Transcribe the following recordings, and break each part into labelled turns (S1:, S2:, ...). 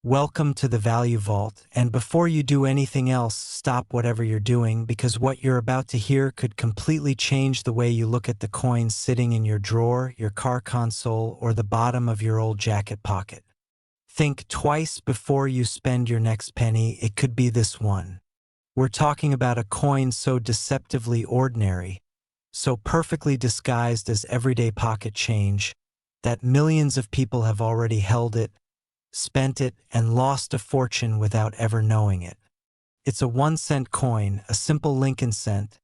S1: Welcome to the Value Vault, and before you do anything else, stop whatever you're doing because what you're about to hear could completely change the way you look at the coins sitting in your drawer, your car console, or the bottom of your old jacket pocket. Think twice before you spend your next penny. It could be this one. We're talking about a coin so deceptively ordinary, so perfectly disguised as everyday pocket change, that millions of people have already held it, spent it, and lost a fortune without ever knowing it. It's a 1-cent coin, a simple Lincoln cent,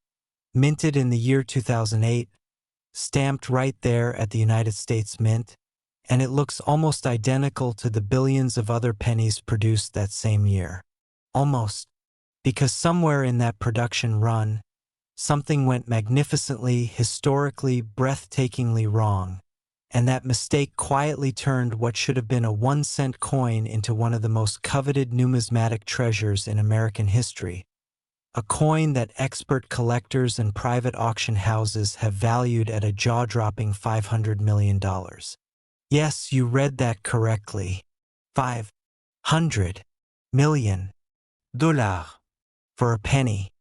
S1: minted in the year 2008, stamped right there at the United States Mint, and it looks almost identical to the billions of other pennies produced that same year. Almost, because somewhere in that production run, something went magnificently, historically, breathtakingly wrong. And that mistake quietly turned what should have been a 1-cent coin into one of the most coveted numismatic treasures in American history. A coin that expert collectors and private auction houses have valued at a jaw-dropping $500 million. Yes, you read that correctly. $500 million for a penny.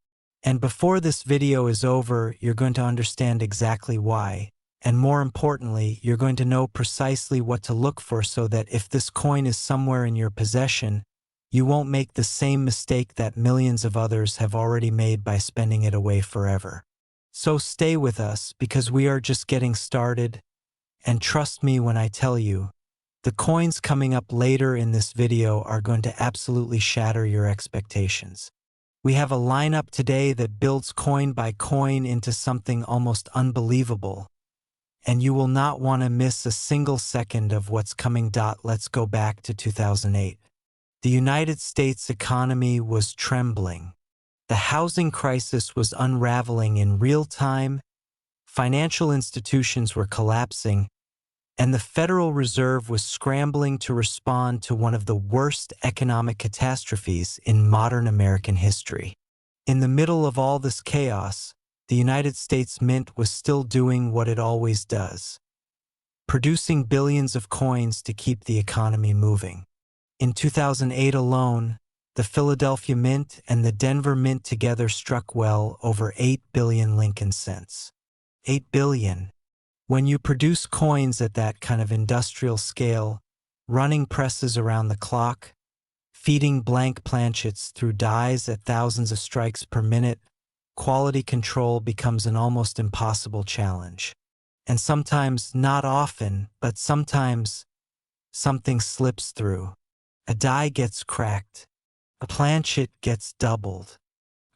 S1: And before this video is over, you're going to understand exactly why. And more importantly, you're going to know precisely what to look for so that if this coin is somewhere in your possession, you won't make the same mistake that millions of others have already made by spending it away forever. So stay with us because we are just getting started, and trust me when I tell you, the coins coming up later in this video are going to absolutely shatter your expectations. We have a lineup today that builds coin by coin into something almost unbelievable. And you will not want to miss a single second of what's coming. Let's go back to 2008. The United States economy was trembling. The housing crisis was unraveling in real time, financial institutions were collapsing, and the Federal Reserve was scrambling to respond to one of the worst economic catastrophes in modern American history. In the middle of all this chaos, the United States Mint was still doing what it always does, producing billions of coins to keep the economy moving. In 2008 alone, the Philadelphia Mint and the Denver Mint together struck well over 8 billion Lincoln cents. 8 billion. When you produce coins at that kind of industrial scale, running presses around the clock, feeding blank planchets through dies at thousands of strikes per minute, quality control becomes an almost impossible challenge. And sometimes, not often, but sometimes, something slips through. A die gets cracked. A planchet gets doubled.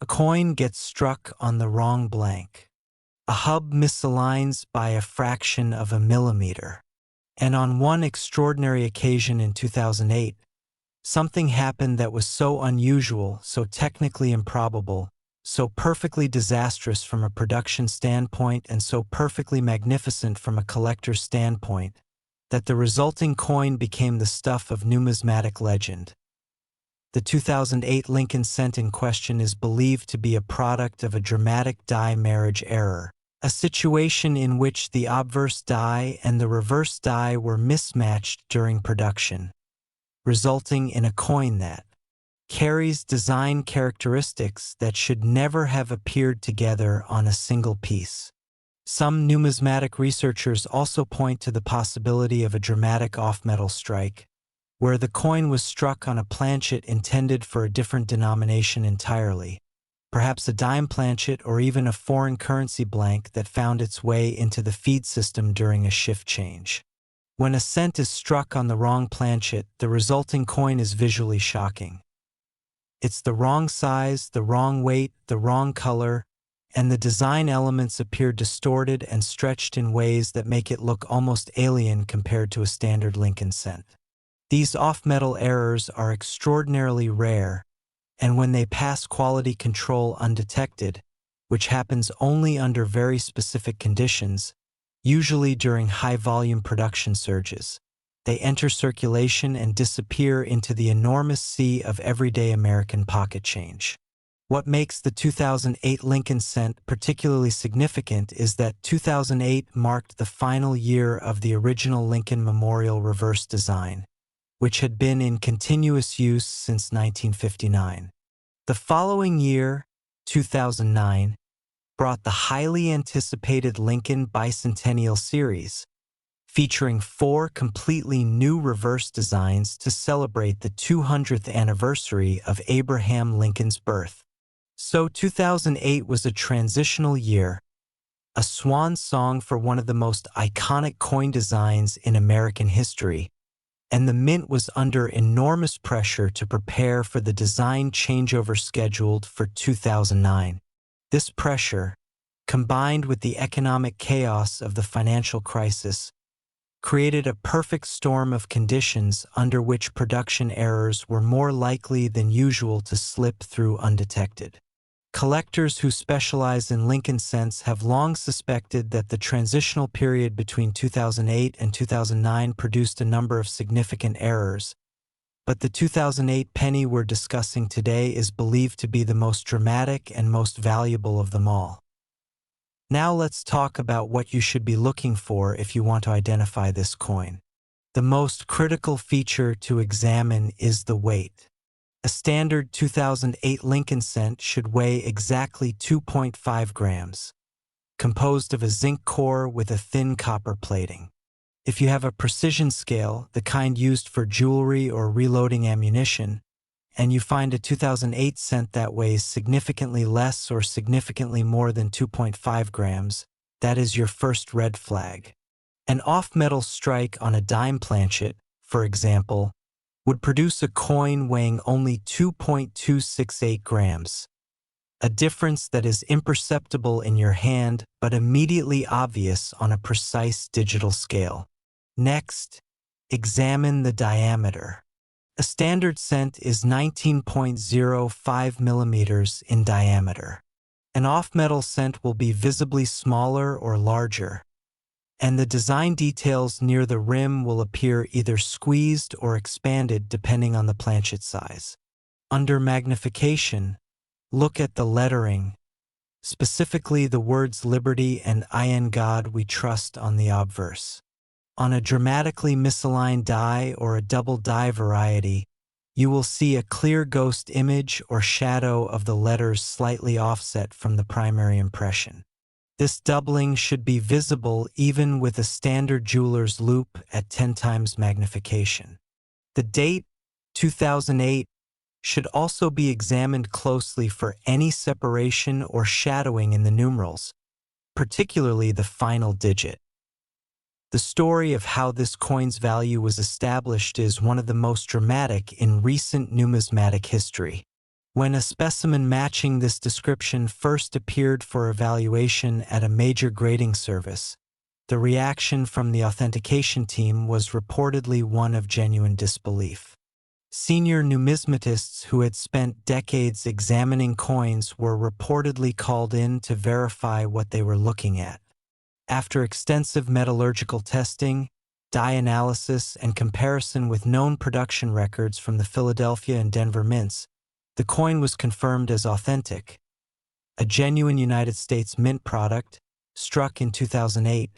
S1: A coin gets struck on the wrong blank. A hub misaligns by a fraction of a millimeter. And on one extraordinary occasion in 2008, something happened that was so unusual, so technically improbable, so perfectly disastrous from a production standpoint and so perfectly magnificent from a collector's standpoint, that the resulting coin became the stuff of numismatic legend. The 2008 Lincoln cent in question is believed to be a product of a dramatic die marriage error, a situation in which the obverse die and the reverse die were mismatched during production, resulting in a coin that carries design characteristics that should never have appeared together on a single piece. Some numismatic researchers also point to the possibility of a dramatic off-metal strike, where the coin was struck on a planchet intended for a different denomination entirely, perhaps a dime planchet or even a foreign currency blank that found its way into the feed system during a shift change. When a cent is struck on the wrong planchet, the resulting coin is visually shocking. It's the wrong size, the wrong weight, the wrong color, and the design elements appear distorted and stretched in ways that make it look almost alien compared to a standard Lincoln cent. These off-metal errors are extraordinarily rare, and when they pass quality control undetected, which happens only under very specific conditions, usually during high-volume production surges, they enter circulation and disappear into the enormous sea of everyday American pocket change. What makes the 2008 Lincoln cent particularly significant is that 2008 marked the final year of the original Lincoln Memorial reverse design, which had been in continuous use since 1959. The following year, 2009, brought the highly anticipated Lincoln Bicentennial Series, featuring 4 completely new reverse designs to celebrate the 200th anniversary of Abraham Lincoln's birth. So 2008 was a transitional year, a swan song for one of the most iconic coin designs in American history, and the mint was under enormous pressure to prepare for the design changeover scheduled for 2009. This pressure, combined with the economic chaos of the financial crisis, created a perfect storm of conditions under which production errors were more likely than usual to slip through undetected. Collectors who specialize in Lincoln cents have long suspected that the transitional period between 2008 and 2009 produced a number of significant errors, but the 2008 penny we're discussing today is believed to be the most dramatic and most valuable of them all. Now let's talk about what you should be looking for if you want to identify this coin. The most critical feature to examine is the weight. A standard 2008 Lincoln cent should weigh exactly 2.5 grams, composed of a zinc core with a thin copper plating. If you have a precision scale, the kind used for jewelry or reloading ammunition, and you find a 2008 cent that weighs significantly less or significantly more than 2.5 grams, that is your first red flag. An off-metal strike on a dime planchet, for example, would produce a coin weighing only 2.268 grams, a difference that is imperceptible in your hand but immediately obvious on a precise digital scale. Next, examine the diameter. A standard cent is 19.05 millimeters in diameter. An off-metal cent will be visibly smaller or larger, and the design details near the rim will appear either squeezed or expanded depending on the planchet size. Under magnification, look at the lettering, specifically the words Liberty and I in God We Trust on the obverse. On a dramatically misaligned die or a double die variety, you will see a clear ghost image or shadow of the letters slightly offset from the primary impression. This doubling should be visible even with a standard jeweler's loupe at 10 times magnification. The date, 2008, should also be examined closely for any separation or shadowing in the numerals, particularly the final digit. The story of how this coin's value was established is one of the most dramatic in recent numismatic history. When a specimen matching this description first appeared for evaluation at a major grading service, the reaction from the authentication team was reportedly one of genuine disbelief. Senior numismatists who had spent decades examining coins were reportedly called in to verify what they were looking at. After extensive metallurgical testing, die analysis, and comparison with known production records from the Philadelphia and Denver mints, the coin was confirmed as authentic, a genuine United States mint product, struck in 2008,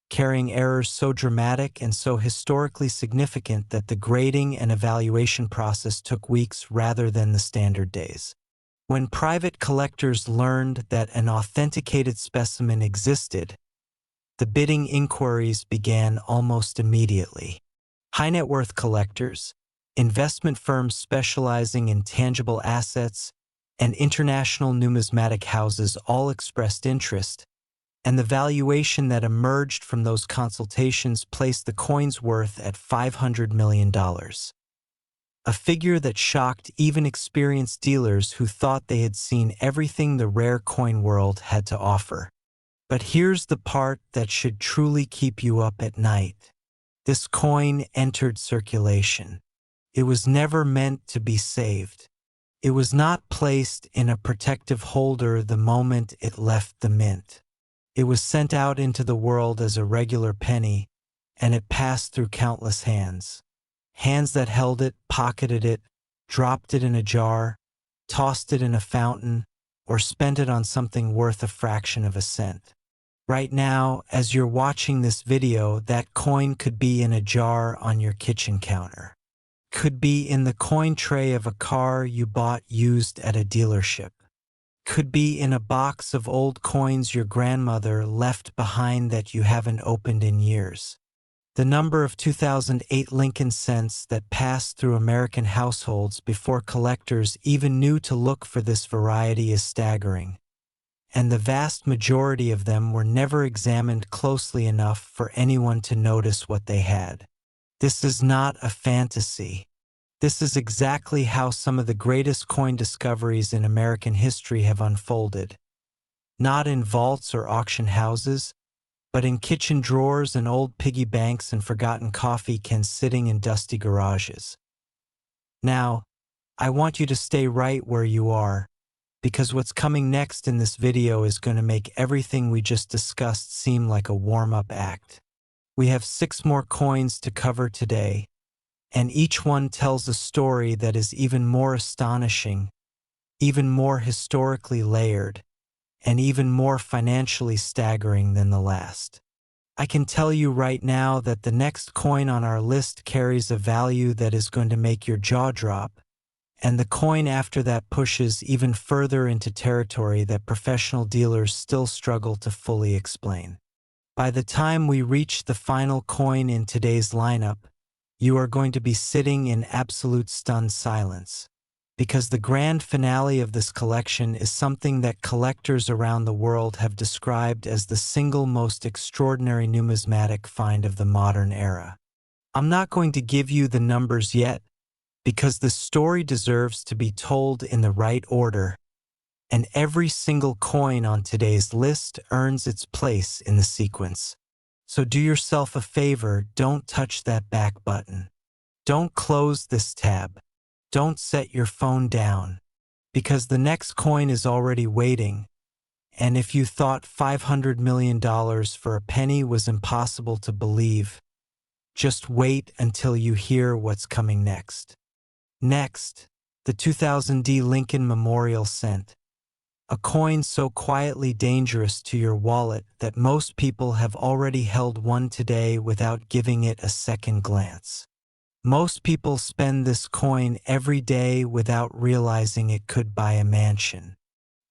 S1: carrying errors so dramatic and so historically significant that the grading and evaluation process took weeks rather than the standard days. When private collectors learned that an authenticated specimen existed, the bidding inquiries began almost immediately. High-net-worth collectors, investment firms specializing in tangible assets, and international numismatic houses all expressed interest, and the valuation that emerged from those consultations placed the coin's worth at $500 million. A figure that shocked even experienced dealers who thought they had seen everything the rare coin world had to offer. But here's the part that should truly keep you up at night. This coin entered circulation. It was never meant to be saved. It was not placed in a protective holder the moment it left the mint. It was sent out into the world as a regular penny, and it passed through countless hands. Hands that held it, pocketed it, dropped it in a jar, tossed it in a fountain, or spent it on something worth a fraction of a cent. Right now, as you're watching this video, that coin could be in a jar on your kitchen counter. Could be in the coin tray of a car you bought used at a dealership. Could be in a box of old coins your grandmother left behind that you haven't opened in years. The number of 2008 Lincoln cents that passed through American households before collectors even knew to look for this variety is staggering, and the vast majority of them were never examined closely enough for anyone to notice what they had. This is not a fantasy. This is exactly how some of the greatest coin discoveries in American history have unfolded. Not in vaults or auction houses, but in kitchen drawers and old piggy banks and forgotten coffee cans sitting in dusty garages. Now, I want you to stay right where you are, because what's coming next in this video is going to make everything we just discussed seem like a warm-up act. We have 6 more coins to cover today, and each one tells a story that is even more astonishing, even more historically layered, and even more financially staggering than the last. I can tell you right now that the next coin on our list carries a value that is going to make your jaw drop, and the coin after that pushes even further into territory that professional dealers still struggle to fully explain. By the time we reach the final coin in today's lineup, you are going to be sitting in absolute stunned silence, because the grand finale of this collection is something that collectors around the world have described as the single most extraordinary numismatic find of the modern era. I'm not going to give you the numbers yet, because the story deserves to be told in the right order, and every single coin on today's list earns its place in the sequence. So do yourself a favor, don't touch that back button. Don't close this tab. Don't set your phone down, because the next coin is already waiting, and if you thought $500 million for a penny was impossible to believe, just wait until you hear what's coming next. Next, the 2000D Lincoln Memorial Cent, a coin so quietly dangerous to your wallet that most people have already held one today without giving it a second glance. Most people spend this coin every day without realizing it could buy a mansion.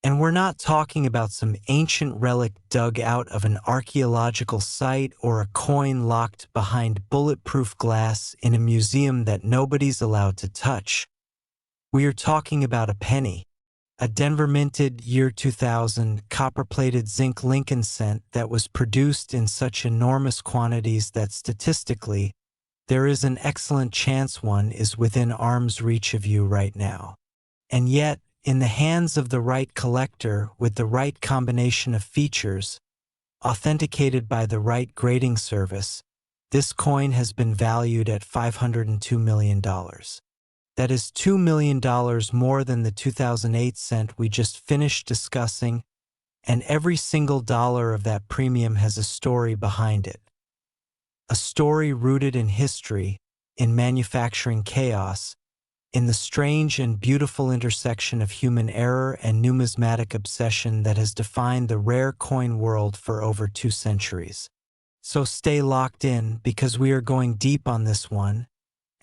S1: And we're not talking about some ancient relic dug out of an archaeological site or a coin locked behind bulletproof glass in a museum that nobody's allowed to touch. We are talking about a penny, a Denver minted year 2000 copper-plated zinc Lincoln cent that was produced in such enormous quantities that statistically, there is an excellent chance one is within arm's reach of you right now. And yet, in the hands of the right collector with the right combination of features, authenticated by the right grading service, this coin has been valued at $502 million. That is $2 million more than the 2008 cent we just finished discussing, and every single dollar of that premium has a story behind it. A story rooted in history, in manufacturing chaos, in the strange and beautiful intersection of human error and numismatic obsession that has defined the rare coin world for over 2 centuries. So stay locked in, because we are going deep on this one,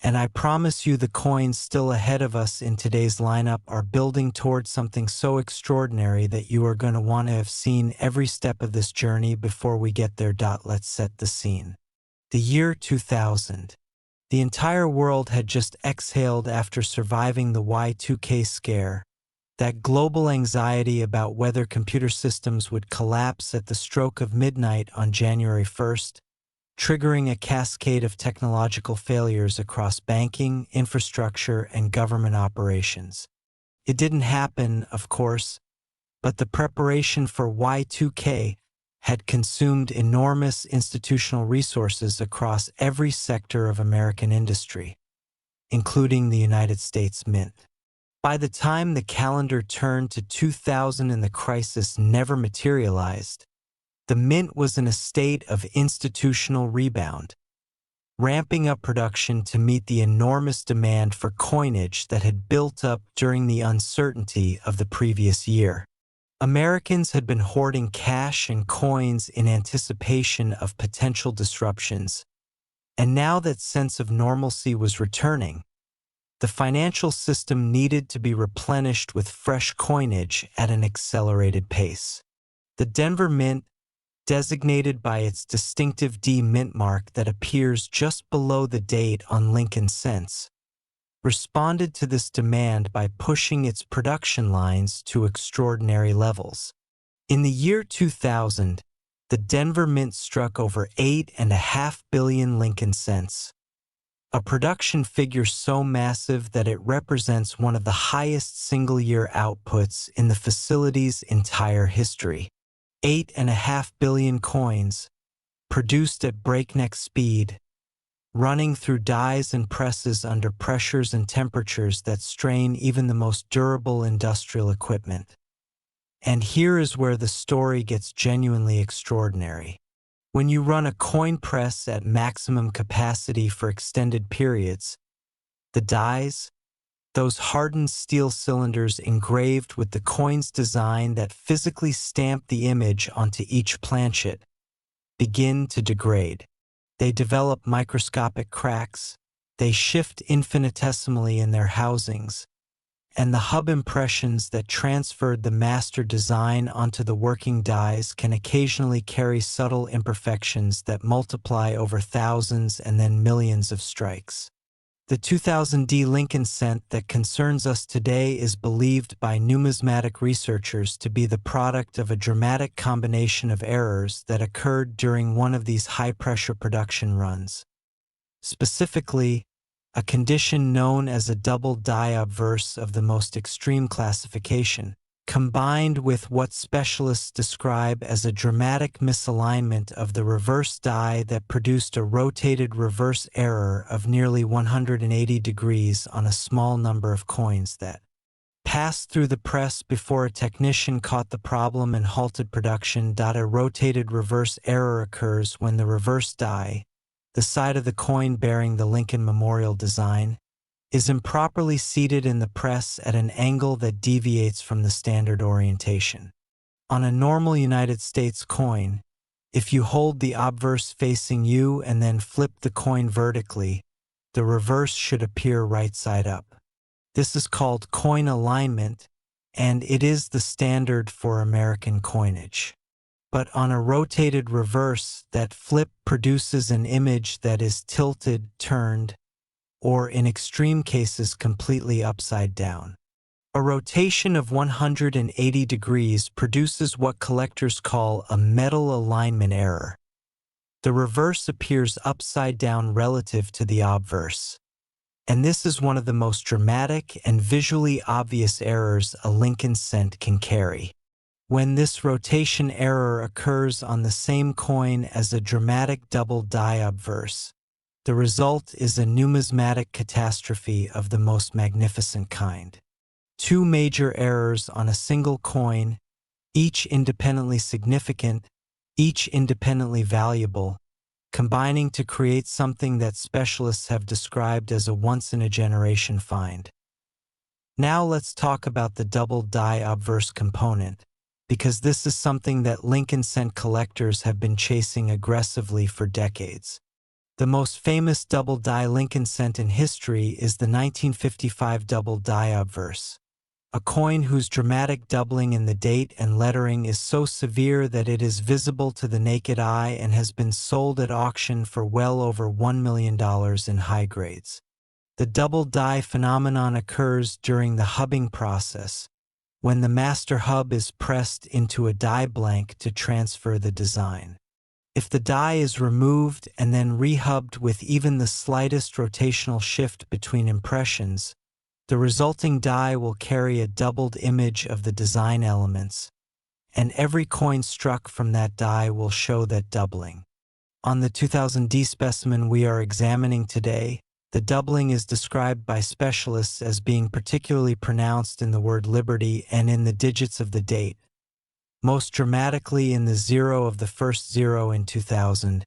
S1: and I promise you the coins still ahead of us in today's lineup are building towards something so extraordinary that you are going to want to have seen every step of this journey before we get there. Let's set the scene. The year 2000. The entire world had just exhaled after surviving the Y2K scare, that global anxiety about whether computer systems would collapse at the stroke of midnight on January 1st, triggering a cascade of technological failures across banking, infrastructure, and government operations. It didn't happen, of course, but the preparation for Y2K had consumed enormous institutional resources across every sector of American industry, including the United States Mint. By the time the calendar turned to 2000 and the crisis never materialized, the Mint was in a state of institutional rebound, ramping up production to meet the enormous demand for coinage that had built up during the uncertainty of the previous year. Americans had been hoarding cash and coins in anticipation of potential disruptions, and now that sense of normalcy was returning, The financial system needed to be replenished with fresh coinage at an accelerated pace. The Denver Mint, designated by its distinctive D mint mark that appears just below the date on Lincoln cents, responded to this demand by pushing its production lines to extraordinary levels. In the year 2000, the Denver Mint struck over 8.5 billion Lincoln cents, a production figure so massive that it represents one of the highest single-year outputs in the facility's entire history. 8.5 billion coins, produced at breakneck speed, running through dies and presses under pressures and temperatures that strain even the most durable industrial equipment. And here is where the story gets genuinely extraordinary. When you run a coin press at maximum capacity for extended periods, the dies, those hardened steel cylinders engraved with the coin's design that physically stamp the image onto each planchet, begin to degrade. They develop microscopic cracks, they shift infinitesimally in their housings, and the hub impressions that transferred the master design onto the working dies can occasionally carry subtle imperfections that multiply over thousands and then millions of strikes. The 2000 D Lincoln cent that concerns us today is believed by numismatic researchers to be the product of a dramatic combination of errors that occurred during one of these high-pressure production runs. Specifically, a condition known as a double die obverse of the most extreme classification, combined with what specialists describe as a dramatic misalignment of the reverse die that produced a rotated reverse error of nearly 180 degrees on a small number of coins that passed through the press before a technician caught the problem and halted production. A rotated reverse error occurs when the reverse die, the side of the coin bearing the Lincoln Memorial design, is improperly seated in the press at an angle that deviates from the standard orientation. On a normal United States coin, if you hold the obverse facing you and then flip the coin vertically, the reverse should appear right side up. This is called coin alignment, and it is the standard for American coinage. But on a rotated reverse, that flip produces an image that is tilted, turned, or in extreme cases completely upside down. A rotation of 180 degrees produces what collectors call a metal alignment error. The reverse appears upside down relative to the obverse. And this is one of the most dramatic and visually obvious errors a Lincoln cent can carry. When this rotation error occurs on the same coin as a dramatic double die obverse, the result is a numismatic catastrophe of the most magnificent kind. Two major errors on a single coin, each independently significant, each independently valuable, combining to create something that specialists have described as a once-in-a-generation find. Now let's talk about the double die obverse component, because this is something that Lincoln cent collectors have been chasing aggressively for decades. The most famous double die Lincoln cent in history is the 1955 double die obverse, a coin whose dramatic doubling in the date and lettering is so severe that it is visible to the naked eye and has been sold at auction for well over $1 million in high grades. The double die phenomenon occurs during the hubbing process, when the master hub is pressed into a die blank to transfer the design. If the die is removed and then rehubbed with even the slightest rotational shift between impressions, the resulting die will carry a doubled image of the design elements, and every coin struck from that die will show that doubling. On the 2000 D specimen we are examining today, the doubling is described by specialists as being particularly pronounced in the word liberty and in the digits of the date, most dramatically in the zero of the first zero in 2000,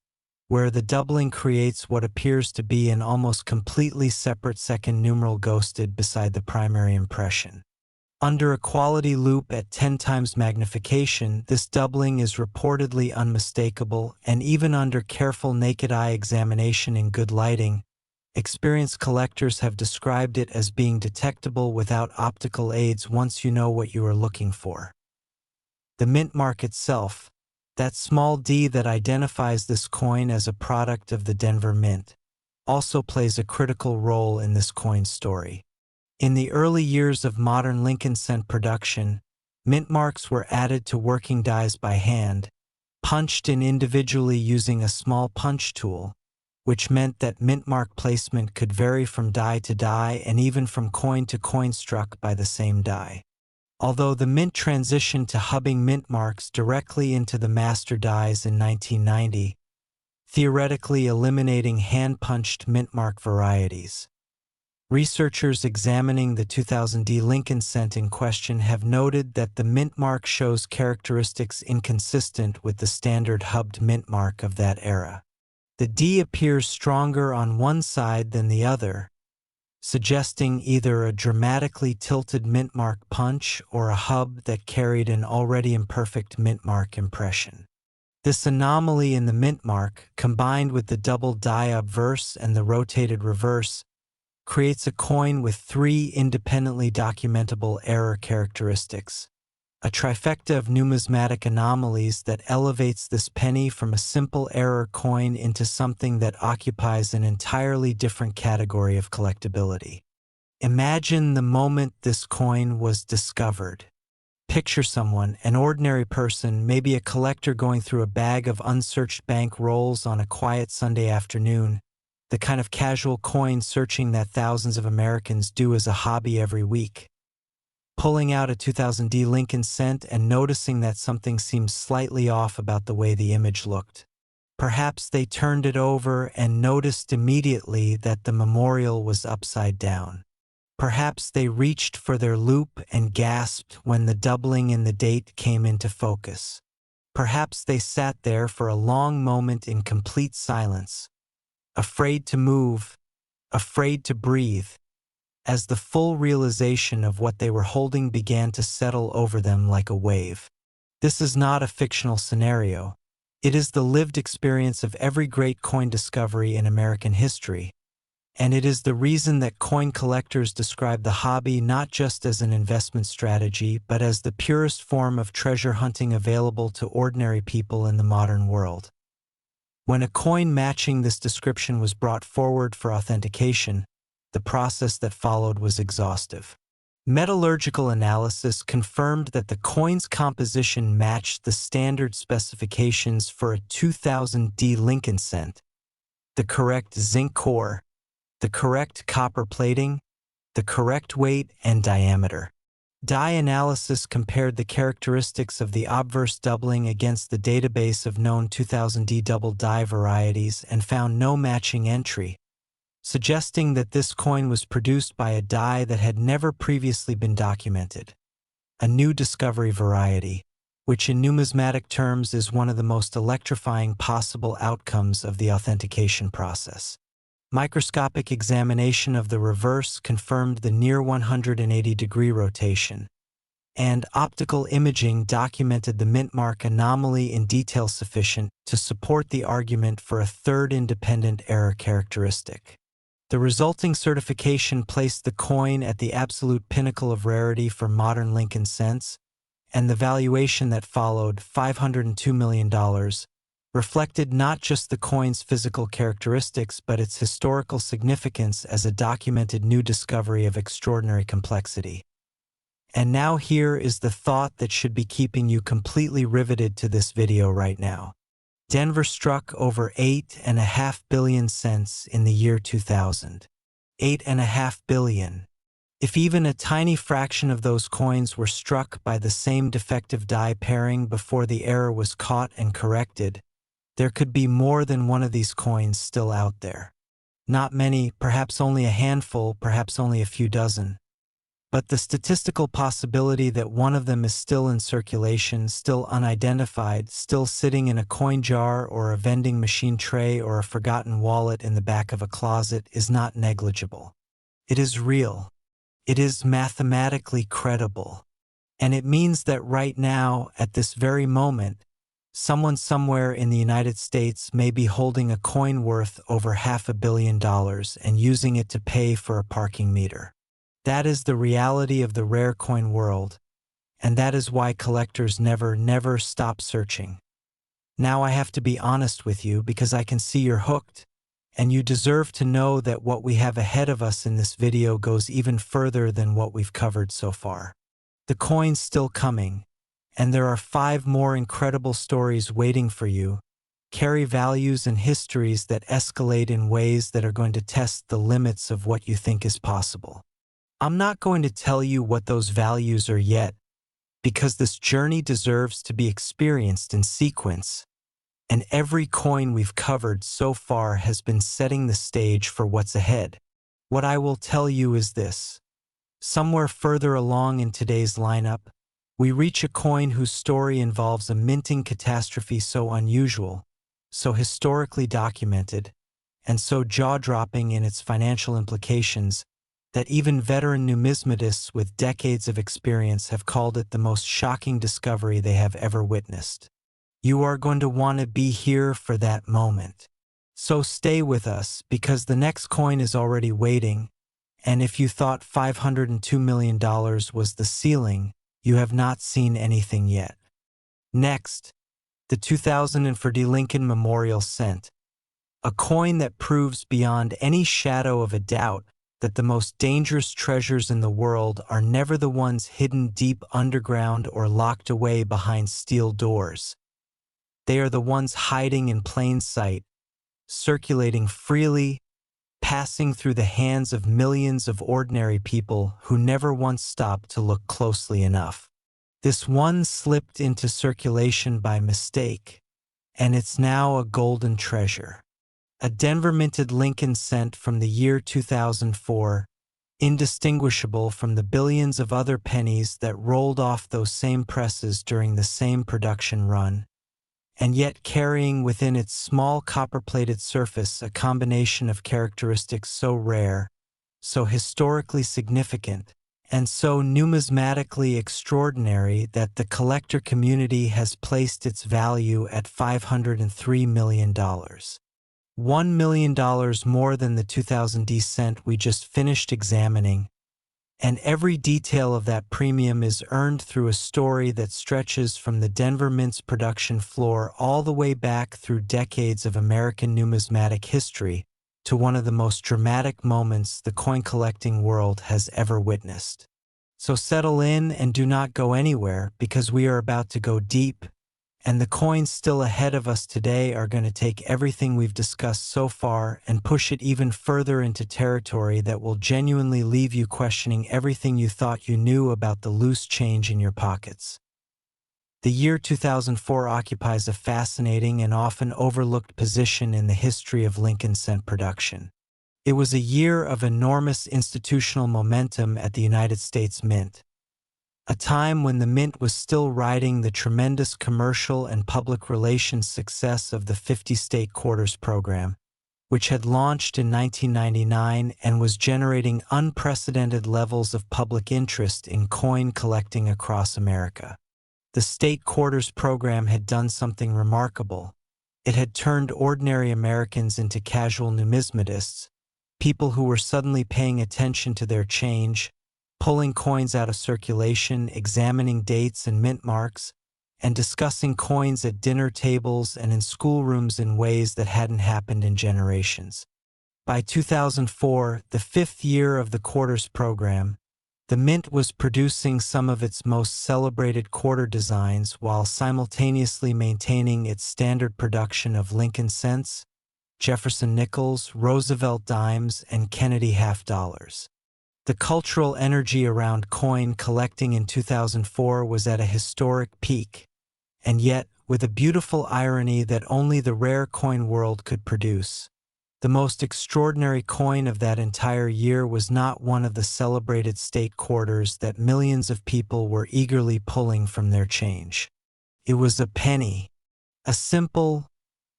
S1: where the doubling creates what appears to be an almost completely separate second numeral ghosted beside the primary impression. Under a quality loop at 10 times magnification, this doubling is reportedly unmistakable, and even under careful naked eye examination in good lighting, Experienced collectors have described it as being detectable without optical aids once you know what you are looking for. The mint mark itself, that small d that identifies this coin as a product of the Denver Mint, also plays a critical role in this coin's story. In the early years of modern Lincoln cent production, mint marks were added to working dies by hand, punched in individually using a small punch tool, which meant that mint mark placement could vary from die to die and even from coin to coin struck by the same die. Although the mint transitioned to hubbing mint marks directly into the master dies in 1990, theoretically eliminating hand-punched mint mark varieties. Researchers examining the 2000D Lincoln cent in question have noted that the mint mark shows characteristics inconsistent with the standard hubbed mint mark of that era. The D appears stronger on one side than the other, suggesting either a dramatically tilted mint mark punch or a hub that carried an already imperfect mint mark impression. This anomaly in the mint mark, combined with the double die obverse and the rotated reverse, creates a coin with three independently documentable error characteristics, a trifecta of numismatic anomalies that elevates this penny from a simple error coin into something that occupies an entirely different category of collectability. Imagine the moment this coin was discovered. Picture someone, an ordinary person, maybe a collector going through a bag of unsearched bank rolls on a quiet Sunday afternoon, the kind of casual coin searching that thousands of Americans do as a hobby every week. Pulling out a 2000D Lincoln cent and noticing that something seems slightly off about the way the image looked. Perhaps they turned it over and noticed immediately that the memorial was upside down. Perhaps they reached for their loop and gasped when the doubling in the date came into focus. Perhaps they sat there for a long moment in complete silence, afraid to move, afraid to breathe, as the full realization of what they were holding began to settle over them like a wave. This is not a fictional scenario. It is the lived experience of every great coin discovery in American history, and it is the reason that coin collectors describe the hobby not just as an investment strategy, but as the purest form of treasure hunting available to ordinary people in the modern world. When a coin matching this description was brought forward for authentication, the process that followed was exhaustive. Metallurgical analysis confirmed that the coin's composition matched the standard specifications for a 2000D Lincoln cent: the correct zinc core, the correct copper plating, the correct weight and diameter. Die analysis compared the characteristics of the obverse doubling against the database of known 2000D double die varieties and found no matching entry, suggesting that this coin was produced by a die that had never previously been documented, a new discovery variety, which in numismatic terms is one of the most electrifying possible outcomes of the authentication process. Microscopic examination of the reverse confirmed the near 180-degree rotation, and optical imaging documented the mint mark anomaly in detail sufficient to support the argument for a third independent error characteristic. The resulting certification placed the coin at the absolute pinnacle of rarity for modern Lincoln cents, and the valuation that followed, $502 million, reflected not just the coin's physical characteristics but its historical significance as a documented new discovery of extraordinary complexity. And now here is the thought that should be keeping you completely riveted to this video right now. Denver struck over 8.5 billion cents in the year 2000. 8.5 billion. If even a tiny fraction of those coins were struck by the same defective die pairing before the error was caught and corrected, there could be more than one of these coins still out there. Not many, perhaps only a handful, perhaps only a few dozen. But the statistical possibility that one of them is still in circulation, still unidentified, still sitting in a coin jar or a vending machine tray or a forgotten wallet in the back of a closet is not negligible. It is real. It is mathematically credible. And it means that right now, at this very moment, Someone somewhere in the United States may be holding a coin worth over $500 million and using it to pay for a parking meter. That is the reality of the rare coin world, and that is why collectors never stop searching. Now I have to be honest with you because I can see you're hooked, and you deserve to know that what we have ahead of us in this video goes even further than what we've covered so far. The coin's still coming, and there are 5 more incredible stories waiting for you, carry values and histories that escalate in ways that are going to test the limits of what you think is possible. I'm not going to tell you what those values are yet, because this journey deserves to be experienced in sequence, and every coin we've covered so far has been setting the stage for what's ahead. What I will tell you is this. Somewhere further along in today's lineup, we reach a coin whose story involves a minting catastrophe so unusual, so historically documented, and so jaw-dropping in its financial implications that even veteran numismatists with decades of experience have called it the most shocking discovery they have ever witnessed. You are going to want to be here for that moment. So stay with us because the next coin is already waiting, and if you thought $502 million was the ceiling, you have not seen anything yet. Next, the 2040 Lincoln Memorial Cent, a coin that proves beyond any shadow of a doubt that the most dangerous treasures in the world are never the ones hidden deep underground or locked away behind steel doors. They are the ones hiding in plain sight, circulating freely, passing through the hands of millions of ordinary people who never once stopped to look closely enough. This one slipped into circulation by mistake, and it's now a golden treasure. A Denver-minted Lincoln cent from the year 2004, indistinguishable from the billions of other pennies that rolled off those same presses during the same production run, and yet carrying within its small copper-plated surface a combination of characteristics so rare, so historically significant, and so numismatically extraordinary that the collector community has placed its value at $503 million. $1 million more than the 2000 cent we just finished examining, and every detail of that premium is earned through a story that stretches from the Denver Mint's production floor all the way back through decades of American numismatic history to one of the most dramatic moments the coin collecting world has ever witnessed. So settle in and do not go anywhere because we are about to go deep, and the coins still ahead of us today are going to take everything we've discussed so far and push it even further into territory that will genuinely leave you questioning everything you thought you knew about the loose change in your pockets. The year 2004 occupies a fascinating and often overlooked position in the history of Lincoln cent production. It was a year of enormous institutional momentum at the United States Mint, a time when the Mint was still riding the tremendous commercial and public relations success of the 50-state quarters program, which had launched in 1999 and was generating unprecedented levels of public interest in coin collecting across America. The state quarters program had done something remarkable. It had turned ordinary Americans into casual numismatists, people who were suddenly paying attention to their change, pulling coins out of circulation, examining dates and mint marks, and discussing coins at dinner tables and in schoolrooms in ways that hadn't happened in generations. By 2004, the 5th year of the quarters program, the Mint was producing some of its most celebrated quarter designs while simultaneously maintaining its standard production of Lincoln cents, Jefferson nickels, Roosevelt dimes, and Kennedy half dollars. The cultural energy around coin collecting in 2004 was at a historic peak, and yet, with a beautiful irony that only the rare coin world could produce, the most extraordinary coin of that entire year was not one of the celebrated state quarters that millions of people were eagerly pulling from their change. It was a penny, a simple,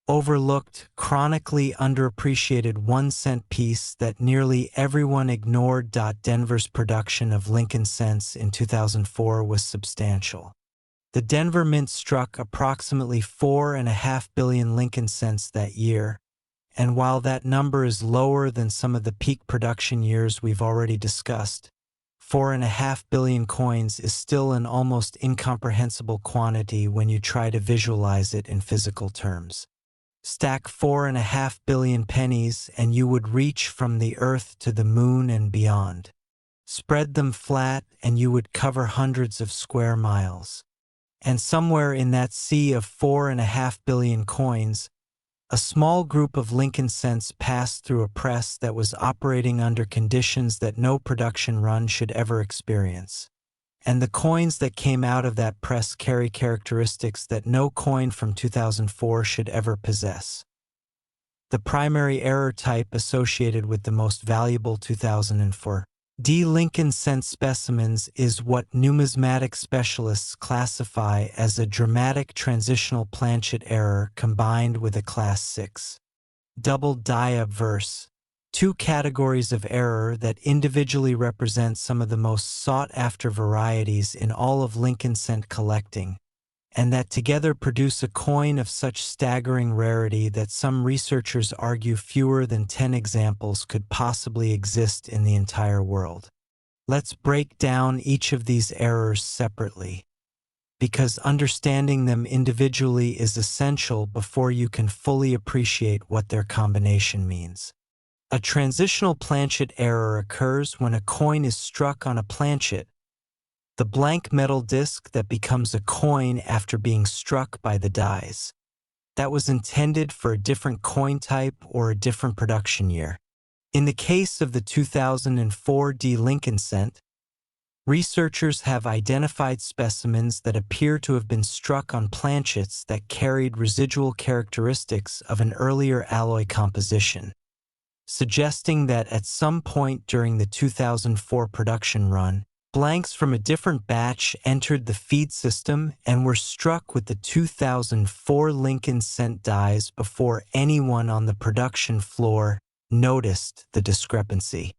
S1: overlooked, chronically underappreciated 1-cent piece that nearly everyone ignored. Denver's production of Lincoln cents in 2004 was substantial. The Denver Mint struck approximately 4.5 billion Lincoln cents that year, and while that number is lower than some of the peak production years we've already discussed, 4.5 billion coins is still an almost incomprehensible quantity when you try to visualize it in physical terms. Stack 4.5 billion pennies and you would reach from the earth to the moon and beyond. Spread them flat and you would cover hundreds of square miles. And somewhere in that sea of 4.5 billion coins, a small group of Lincoln cents passed through a press that was operating under conditions that no production run should ever experience. And the coins that came out of that press carry characteristics that no coin from 2004 should ever possess. The primary error type associated with the most valuable 2004 D Lincoln cent specimens is what numismatic specialists classify as a dramatic transitional planchet error combined with a class 6 double die obverse, two categories of error that individually represent some of the most sought-after varieties in all of Lincoln cent collecting, and that together produce a coin of such staggering rarity that some researchers argue fewer than 10 examples could possibly exist in the entire world. Let's break down each of these errors separately, because understanding them individually is essential before you can fully appreciate what their combination means. A transitional planchet error occurs when a coin is struck on a planchet, the blank metal disc that becomes a coin after being struck by the dies. That was intended for a different coin type or a different production year. In the case of the 2004 D Lincoln cent, researchers have identified specimens that appear to have been struck on planchets that carried residual characteristics of an earlier alloy composition, suggesting that at some point during the 2004 production run, blanks from a different batch entered the feed system and were struck with the 2004 Lincoln cent dies before anyone on the production floor noticed the discrepancy.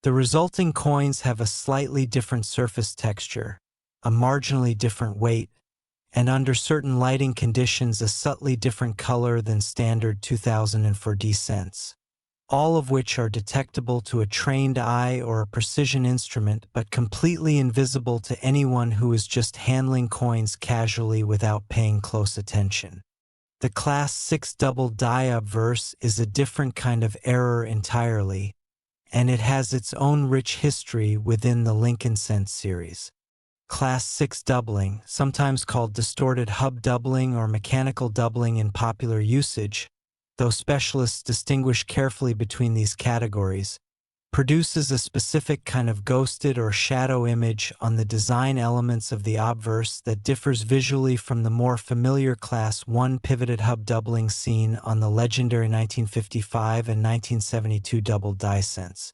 S1: The resulting coins have a slightly different surface texture, a marginally different weight, and under certain lighting conditions a subtly different color than standard 2004 D cents, all of which are detectable to a trained eye or a precision instrument but completely invisible to anyone who is just handling coins casually without paying close attention. The Class 6 double die obverse is a different kind of error entirely, and it has its own rich history within the Lincoln cent series. Class 6 doubling, sometimes called distorted hub doubling or mechanical doubling in popular usage, though specialists distinguish carefully between these categories, produces a specific kind of ghosted or shadow image on the design elements of the obverse that differs visually from the more familiar Class 1 pivoted hub doubling seen on the legendary 1955 and 1972 double die cents.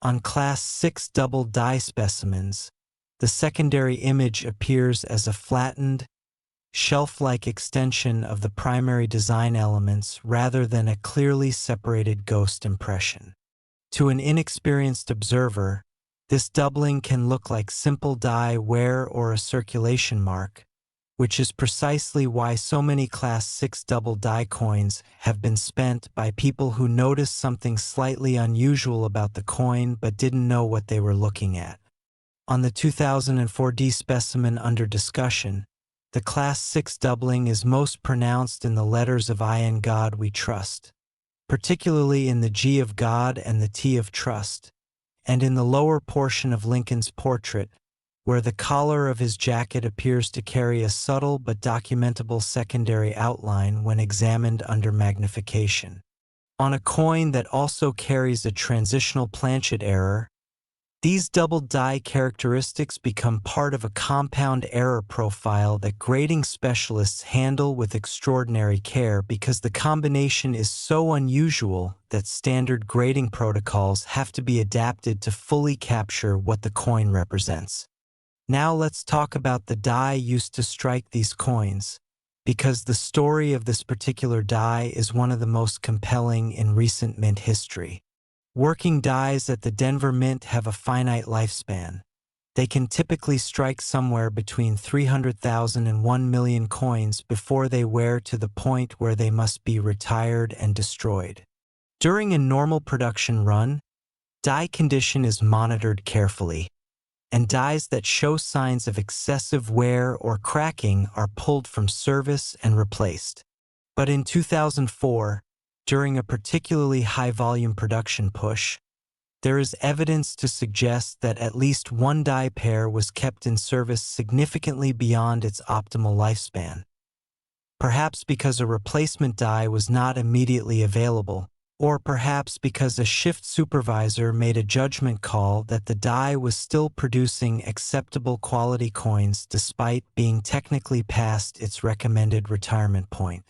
S1: On Class 6 double die specimens, the secondary image appears as a flattened, shelf-like extension of the primary design elements rather than a clearly separated ghost impression. To an inexperienced observer, this doubling can look like simple die wear or a circulation mark, which is precisely why so many Class 6 double die coins have been spent by people who noticed something slightly unusual about the coin but didn't know what they were looking at. On the 2004 D specimen under discussion, the Class 6 doubling is most pronounced in the letters of I in God we trust, particularly in the G of God and the T of trust, and in the lower portion of Lincoln's portrait, where the collar of his jacket appears to carry a subtle but documentable secondary outline when examined under magnification. On a coin that also carries a transitional planchet error, these double die characteristics become part of a compound error profile that grading specialists handle with extraordinary care because the combination is so unusual that standard grading protocols have to be adapted to fully capture what the coin represents. Now let's talk about the die used to strike these coins, because the story of this particular die is one of the most compelling in recent mint history. Working dies at the Denver Mint have a finite lifespan. They can typically strike somewhere between 300,000 and 1 million coins before they wear to the point where they must be retired and destroyed. During a normal production run, die condition is monitored carefully, and dies that show signs of excessive wear or cracking are pulled from service and replaced. But in 2004, during a particularly high-volume production push, there is evidence to suggest that at least one die pair was kept in service significantly beyond its optimal lifespan. Perhaps because a replacement die was not immediately available, or perhaps because a shift supervisor made a judgment call that the die was still producing acceptable quality coins despite being technically past its recommended retirement point.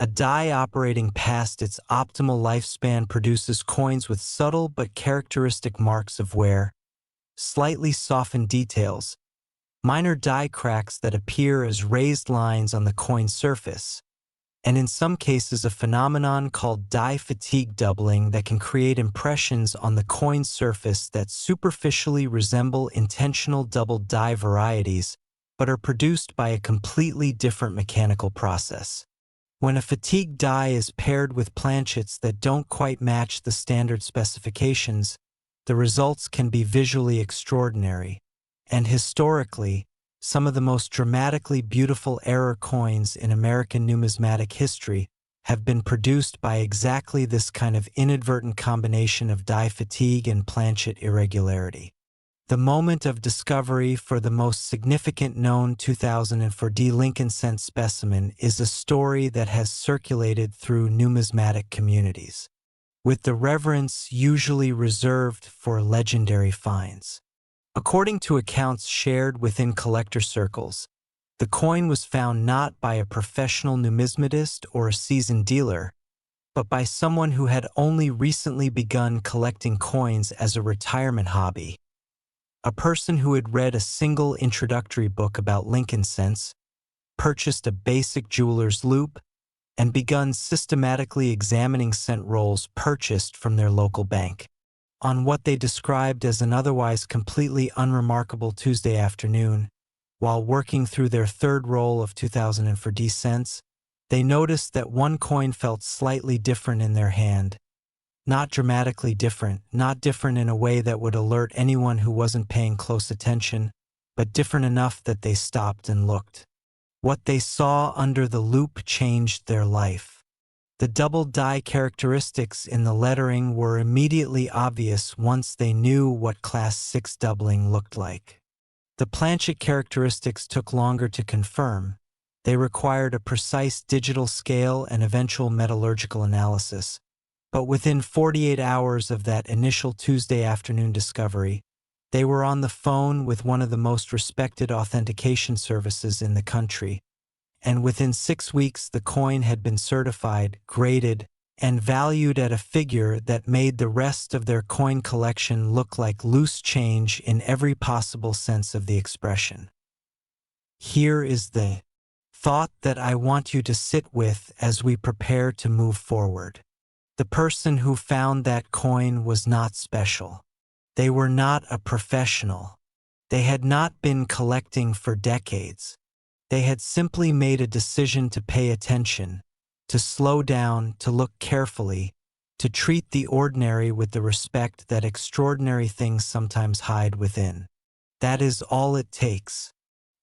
S1: A die operating past its optimal lifespan produces coins with subtle but characteristic marks of wear, slightly softened details, minor die cracks that appear as raised lines on the coin surface, and in some cases a phenomenon called die fatigue doubling that can create impressions on the coin surface that superficially resemble intentional doubled die varieties but are produced by a completely different mechanical process. When a fatigue die is paired with planchets that don't quite match the standard specifications, the results can be visually extraordinary, and historically, some of the most dramatically beautiful error coins in American numismatic history have been produced by exactly this kind of inadvertent combination of die fatigue and planchet irregularity. The moment of discovery for the most significant known 2004 D. Lincoln cent specimen is a story that has circulated through numismatic communities, with the reverence usually reserved for legendary finds. According to accounts shared within collector circles, the coin was found not by a professional numismatist or a seasoned dealer, but by someone who had only recently begun collecting coins as a retirement hobby. A person who had read a single introductory book about Lincoln cents, purchased a basic jeweler's loupe, and begun systematically examining cent rolls purchased from their local bank. On what they described as an otherwise completely unremarkable Tuesday afternoon, while working through their third roll of 2004 D cents, they noticed that one coin felt slightly different in their hand. Not dramatically different, not different in a way that would alert anyone who wasn't paying close attention, but different enough that they stopped and looked. What they saw under the loupe changed their life. The double die characteristics in the lettering were immediately obvious once they knew what Class 6 doubling looked like. The planchet characteristics took longer to confirm. They required a precise digital scale and eventual metallurgical analysis. But within 48 hours of that initial Tuesday afternoon discovery, they were on the phone with one of the most respected authentication services in the country, and within 6 weeks the coin had been certified, graded, and valued at a figure that made the rest of their coin collection look like loose change in every possible sense of the expression. Here is the thought that I want you to sit with as we prepare to move forward. The person who found that coin was not special. They were not a professional. They had not been collecting for decades. They had simply made a decision to pay attention, to slow down, to look carefully, to treat the ordinary with the respect that extraordinary things sometimes hide within. That is all it takes.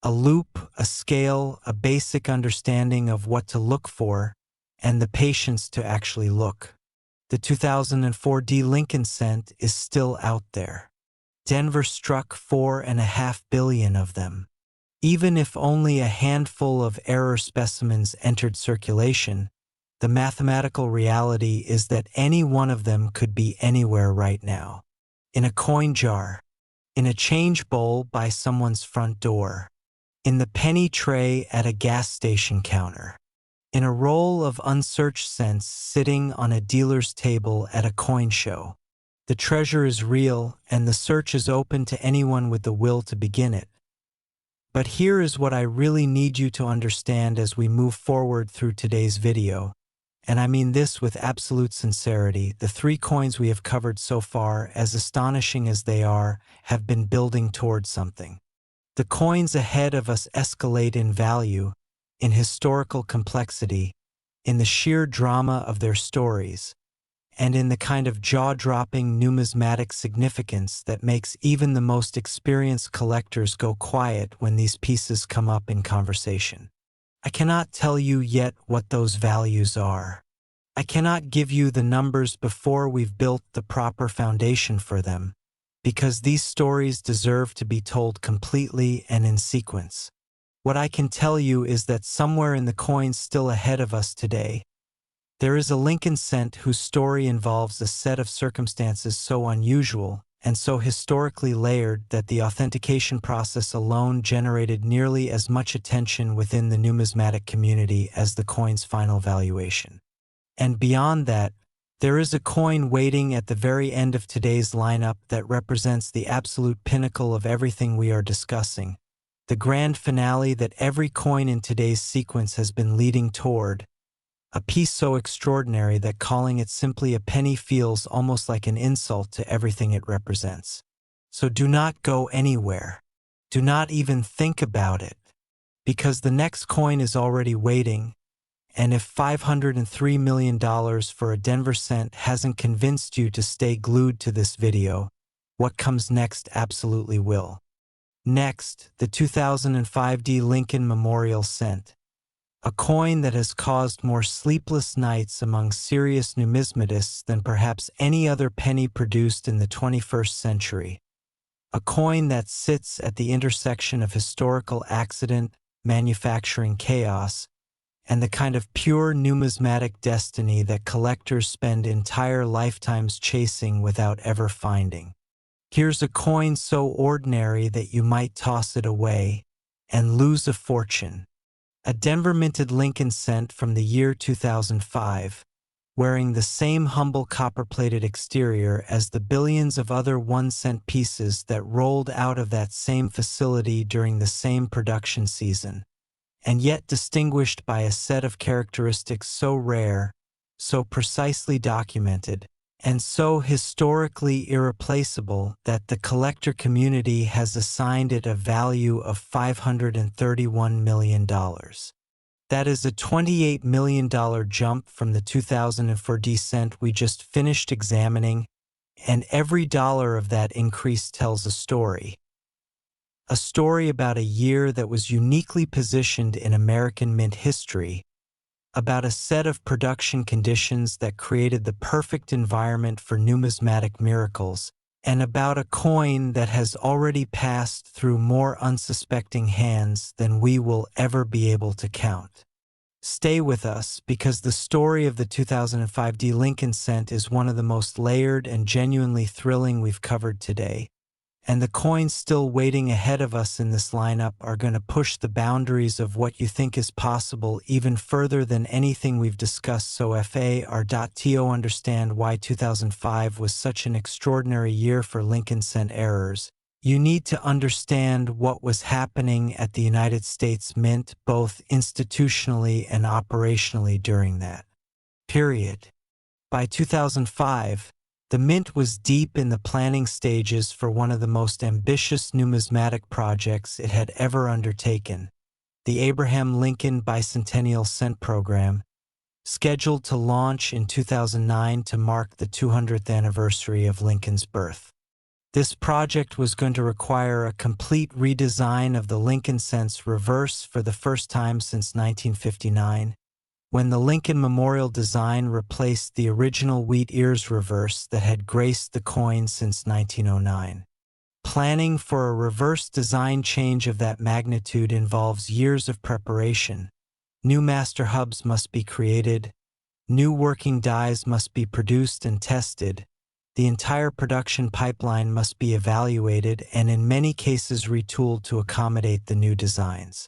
S1: A loupe, a scale, a basic understanding of what to look for, and the patience to actually look. The 2004 D. Lincoln cent is still out there. Denver struck 4.5 billion of them. Even if only a handful of error specimens entered circulation, the mathematical reality is that any one of them could be anywhere right now. In a coin jar, in a change bowl by someone's front door, in the penny tray at a gas station counter, in a roll of unsearched cents sitting on a dealer's table at a coin show. The treasure is real, and the search is open to anyone with the will to begin it. But here is what I really need you to understand as we move forward through today's video, And I mean this with absolute sincerity. The three coins we have covered so far, as astonishing as they are, have been building towards something. The coins ahead of us escalate in value, in historical complexity, in the sheer drama of their stories, and in the kind of jaw-dropping numismatic significance that makes even the most experienced collectors go quiet when these pieces come up in conversation. I cannot tell you yet what those values are. I cannot give you the numbers before we've built the proper foundation for them, because these stories deserve to be told completely and in sequence. What I can tell you is that somewhere in the coins still ahead of us today, there is a Lincoln cent whose story involves a set of circumstances so unusual and so historically layered that the authentication process alone generated nearly as much attention within the numismatic community as the coin's final valuation. And beyond that, there is a coin waiting at the very end of today's lineup that represents the absolute pinnacle of everything we are discussing, the grand finale that every coin in today's sequence has been leading toward, a piece so extraordinary that calling it simply a penny feels almost like an insult to everything it represents. So do not go anywhere. Do not even think about it, because the next coin is already waiting, and if $503 million for a Denver cent hasn't convinced you to stay glued to this video, what comes next absolutely will. Next, the 2005 D Lincoln Memorial Cent, a coin that has caused more sleepless nights among serious numismatists than perhaps any other penny produced in the 21st century. A coin that sits at the intersection of historical accident, manufacturing chaos, and the kind of pure numismatic destiny that collectors spend entire lifetimes chasing without ever finding. Here's a coin so ordinary that you might toss it away and lose a fortune. A Denver-minted Lincoln cent from the year 2005, wearing the same humble copper-plated exterior as the billions of other 1-cent pieces that rolled out of that same facility during the same production season, and yet distinguished by a set of characteristics so rare, so precisely documented, and so historically irreplaceable that the collector community has assigned it a value of $531 million. That is a $28 million jump from the 2004 D cent we just finished examining, and every dollar of that increase tells a story. A story about a year that was uniquely positioned in American mint history, about a set of production conditions that created the perfect environment for numismatic miracles, and about a coin that has already passed through more unsuspecting hands than we will ever be able to count. Stay with us, because the story of the 2005 D Lincoln cent is one of the most layered and genuinely thrilling we've covered today. And the coins still waiting ahead of us in this lineup are going to push the boundaries of what you think is possible even further than anything we've discussed. So FAR.to understand why 2005 was such an extraordinary year for Lincoln cent errors, you need to understand what was happening at the United States Mint both institutionally and operationally during that period. By 2005, the Mint was deep in the planning stages for one of the most ambitious numismatic projects it had ever undertaken, the Abraham Lincoln Bicentennial Cent Program, scheduled to launch in 2009 to mark the 200th anniversary of Lincoln's birth. This project was going to require a complete redesign of the Lincoln cent's reverse for the first time since 1959, when the Lincoln Memorial design replaced the original wheat ears reverse that had graced the coin since 1909. Planning for a reverse design change of that magnitude involves years of preparation. New master hubs must be created, new working dies must be produced and tested, the entire production pipeline must be evaluated and in many cases retooled to accommodate the new designs.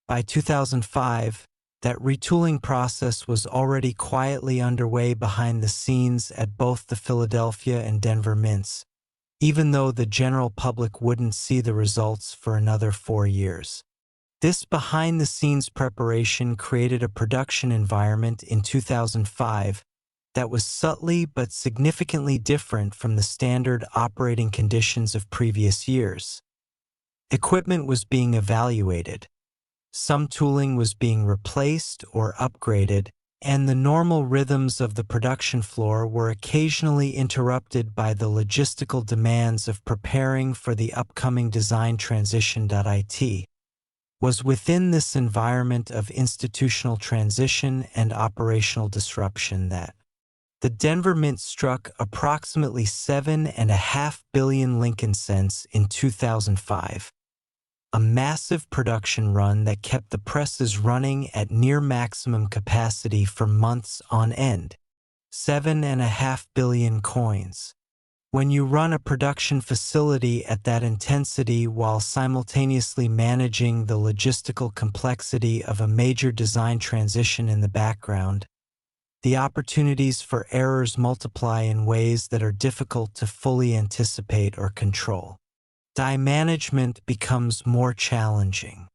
S1: By 2005, that retooling process was already quietly underway behind the scenes at both the Philadelphia and Denver mints, even though the general public wouldn't see the results for another 4 years. This behind-the-scenes preparation created a production environment in 2005 that was subtly but significantly different from the standard operating conditions of previous years. Equipment was being evaluated, some tooling was being replaced or upgraded, and the normal rhythms of the production floor were occasionally interrupted by the logistical demands of preparing for the upcoming design transition. It was within this environment of institutional transition and operational disruption that the Denver Mint struck approximately 7.5 billion Lincoln cents in 2005. A massive production run that kept the presses running at near maximum capacity for months on end. 7.5 billion coins. When you run a production facility at that intensity while simultaneously managing the logistical complexity of a major design transition in the background, the opportunities for errors multiply in ways that are difficult to fully anticipate or control. Die management becomes more challenging.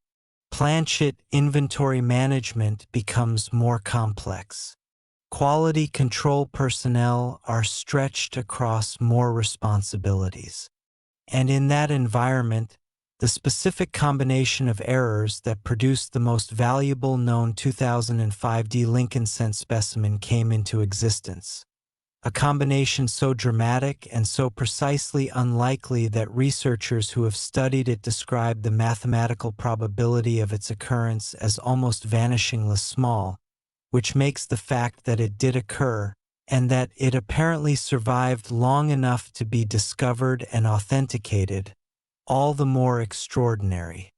S1: Planchet inventory management becomes more complex. Quality control personnel are stretched across more responsibilities. And in that environment, the specific combination of errors that produced the most valuable known 2005 D Lincoln cent specimen came into existence. A combination so dramatic and so precisely unlikely that researchers who have studied it describe the mathematical probability of its occurrence as almost vanishingly small, which makes the fact that it did occur, and that it apparently survived long enough to be discovered and authenticated, all the more extraordinary.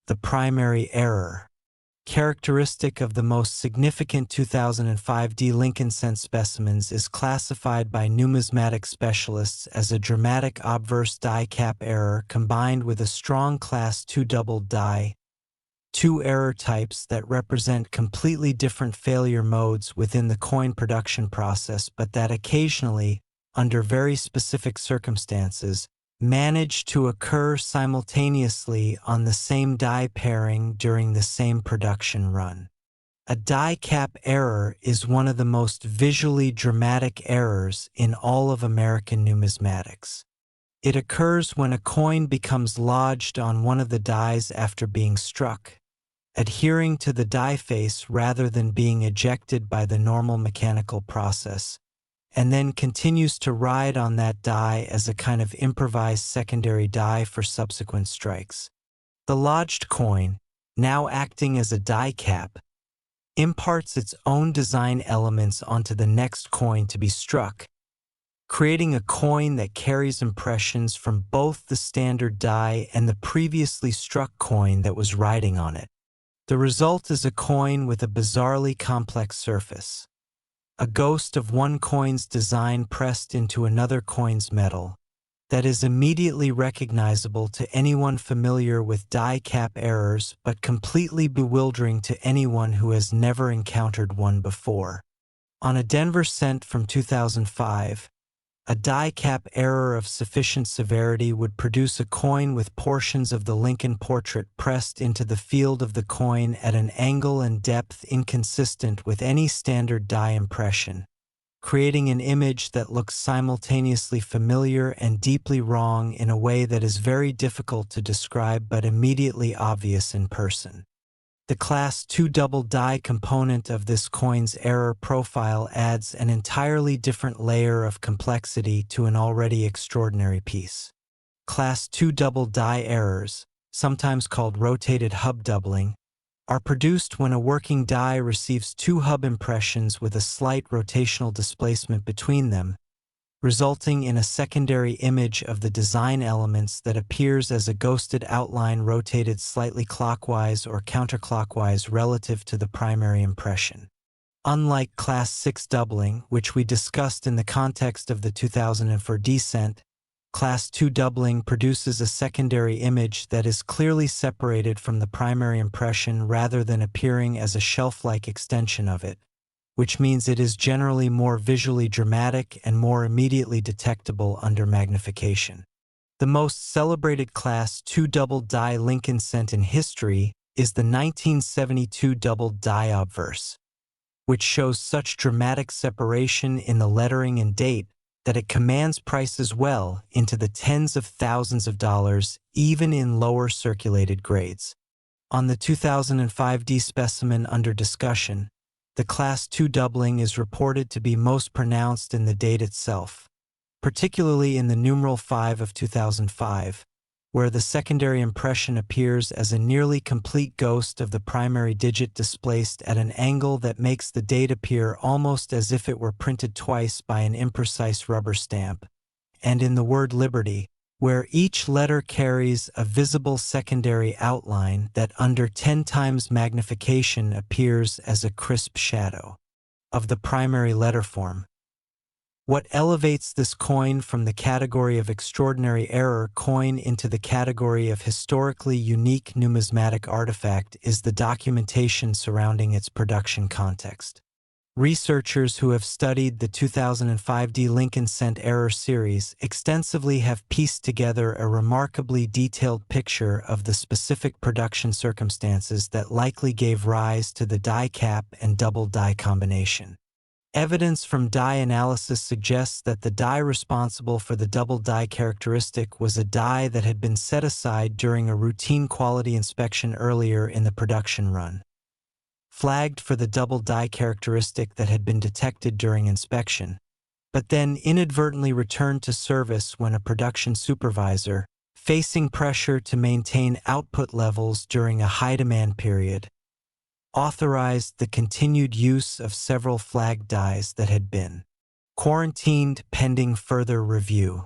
S1: The primary error. Characteristic of the most significant 2005 D Lincoln cent specimens is classified by numismatic specialists as a dramatic obverse die cap error combined with a strong class 2 double die, two error types that represent completely different failure modes within the coin production process, but that occasionally, under very specific circumstances, manage to occur simultaneously on the same die pairing during the same production run. A die cap error is one of the most visually dramatic errors in all of American numismatics. It occurs when a coin becomes lodged on one of the dies after being struck, adhering to the die face rather than being ejected by the normal mechanical process, and then continues to ride on that die as a kind of improvised secondary die for subsequent strikes. The lodged coin, now acting as a die cap, imparts its own design elements onto the next coin to be struck, creating a coin that carries impressions from both the standard die and the previously struck coin that was riding on it. The result is a coin with a bizarrely complex surface. A ghost of one coin's design pressed into another coin's metal, that is immediately recognizable to anyone familiar with die cap errors but completely bewildering to anyone who has never encountered one before. On a Denver cent from 2005, a die cap error of sufficient severity would produce a coin with portions of the Lincoln portrait pressed into the field of the coin at an angle and depth inconsistent with any standard die impression, creating an image that looks simultaneously familiar and deeply wrong in a way that is very difficult to describe but immediately obvious in person. The class 2 double die component of this coin's error profile adds an entirely different layer of complexity to an already extraordinary piece. Class 2 double die errors, sometimes called rotated hub doubling, are produced when a working die receives two hub impressions with a slight rotational displacement between them, resulting in a secondary image of the design elements that appears as a ghosted outline rotated slightly clockwise or counterclockwise relative to the primary impression. Unlike Class 6 doubling, which we discussed in the context of the 2004 descent, Class 2 doubling produces a secondary image that is clearly separated from the primary impression rather than appearing as a shelf-like extension of it, which means it is generally more visually dramatic and more immediately detectable under magnification. The most celebrated Class II double-die Lincoln cent in history is the 1972 double-die obverse, which shows such dramatic separation in the lettering and date that it commands prices well into the tens of thousands of dollars, even in lower circulated grades. On the 2005 D specimen under discussion, the Class II doubling is reported to be most pronounced in the date itself, particularly in the numeral 5 of 2005, where the secondary impression appears as a nearly complete ghost of the primary digit displaced at an angle that makes the date appear almost as if it were printed twice by an imprecise rubber stamp, and in the word liberty, where each letter carries a visible secondary outline that under 10 times magnification appears as a crisp shadow of the primary letter form. What elevates this coin from the category of extraordinary error coin into the category of historically unique numismatic artifact is the documentation surrounding its production context. Researchers who have studied the 2005 D Lincoln cent error series extensively have pieced together a remarkably detailed picture of the specific production circumstances that likely gave rise to the die cap and double die combination. Evidence from die analysis suggests that the die responsible for the double die characteristic was a die that had been set aside during a routine quality inspection earlier in the production run, flagged for the double die characteristic that had been detected during inspection, but then inadvertently returned to service when a production supervisor, facing pressure to maintain output levels during a high-demand period, authorized the continued use of several flagged dies that had been quarantined pending further review.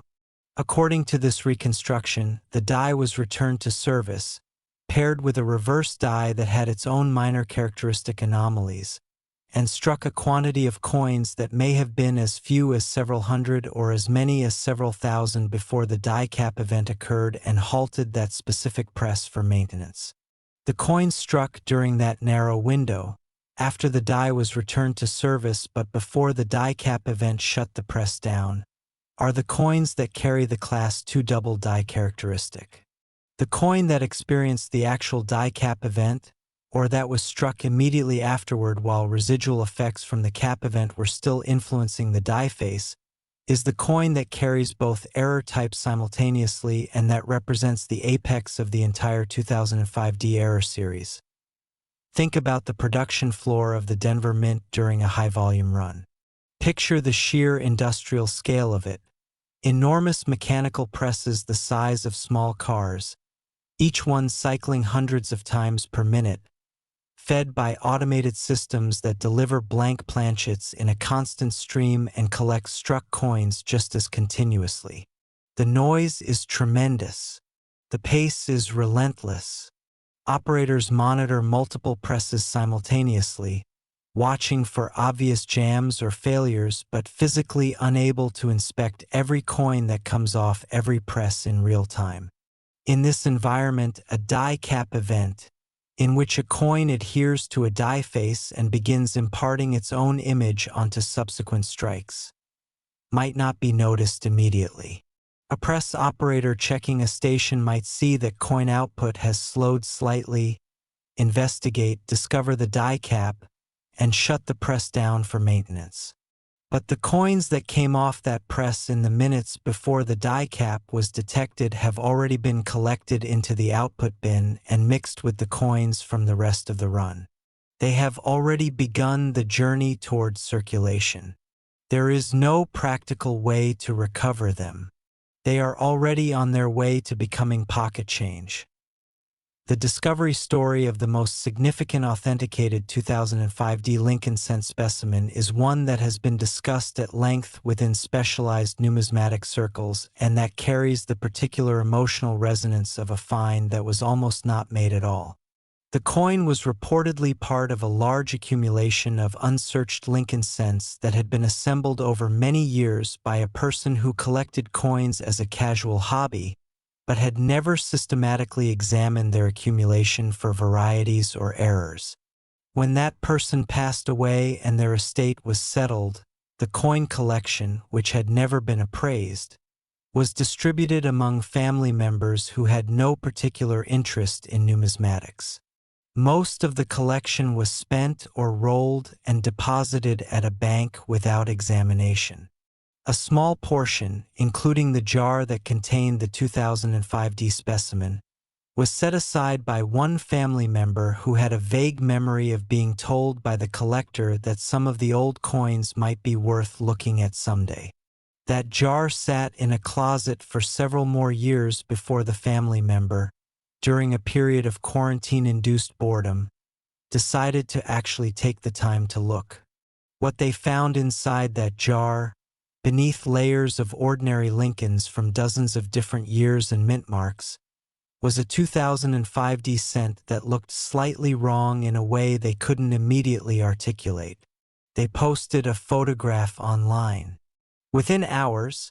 S1: According to this reconstruction, the die was returned to service, paired with a reverse die that had its own minor characteristic anomalies, and struck a quantity of coins that may have been as few as several hundred or as many as several thousand before the die cap event occurred and halted that specific press for maintenance. The coins struck during that narrow window, after the die was returned to service but before the die cap event shut the press down, are the coins that carry the Class II double die characteristic. The coin that experienced the actual die cap event, or that was struck immediately afterward while residual effects from the cap event were still influencing the die face, is the coin that carries both error types simultaneously and that represents the apex of the entire 2005 D error series. Think about the production floor of the Denver Mint during a high-volume run. Picture the sheer industrial scale of it. Enormous mechanical presses the size of small cars, each one cycling hundreds of times per minute, fed by automated systems that deliver blank planchets in a constant stream and collect struck coins just as continuously. The noise is tremendous. The pace is relentless. Operators monitor multiple presses simultaneously, watching for obvious jams or failures but physically unable to inspect every coin that comes off every press in real time. In this environment, a die cap event, in which a coin adheres to a die face and begins imparting its own image onto subsequent strikes, might not be noticed immediately. A press operator checking a station might see that coin output has slowed slightly, investigate, discover the die cap, and shut the press down for maintenance. But the coins that came off that press in the minutes before the die cap was detected have already been collected into the output bin and mixed with the coins from the rest of the run. They have already begun the journey towards circulation. There is no practical way to recover them. They are already on their way to becoming pocket change. The discovery story of the most significant authenticated 2005 D Lincoln cent specimen is one that has been discussed at length within specialized numismatic circles and that carries the particular emotional resonance of a find that was almost not made at all. The coin was reportedly part of a large accumulation of unsearched Lincoln cents that had been assembled over many years by a person who collected coins as a casual hobby, but had never systematically examined their accumulation for varieties or errors. When that person passed away and their estate was settled, the coin collection, which had never been appraised, was distributed among family members who had no particular interest in numismatics. Most of the collection was spent or rolled and deposited at a bank without examination. A small portion, including the jar that contained the 2005 D specimen, was set aside by one family member who had a vague memory of being told by the collector that some of the old coins might be worth looking at someday. That jar sat in a closet for several more years before the family member, during a period of quarantine-induced boredom, decided to actually take the time to look. What they found inside that jar, beneath layers of ordinary Lincolns from dozens of different years and mint marks, was a 2005 D cent that looked slightly wrong in a way they couldn't immediately articulate. They posted a photograph online. Within hours,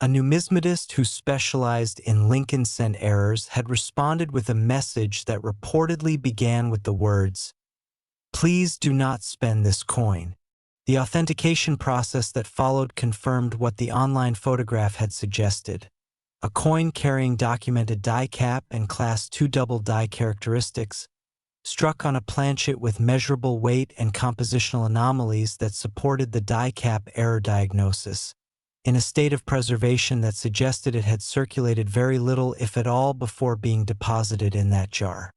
S1: a numismatist who specialized in Lincoln cent errors had responded with a message that reportedly began with the words, "Please do not spend this coin." The authentication process that followed confirmed what the online photograph had suggested. A coin carrying documented die cap and Class II double die characteristics, struck on a planchet with measurable weight and compositional anomalies that supported the die cap error diagnosis, in a state of preservation that suggested it had circulated very little, if at all, before being deposited in that jar.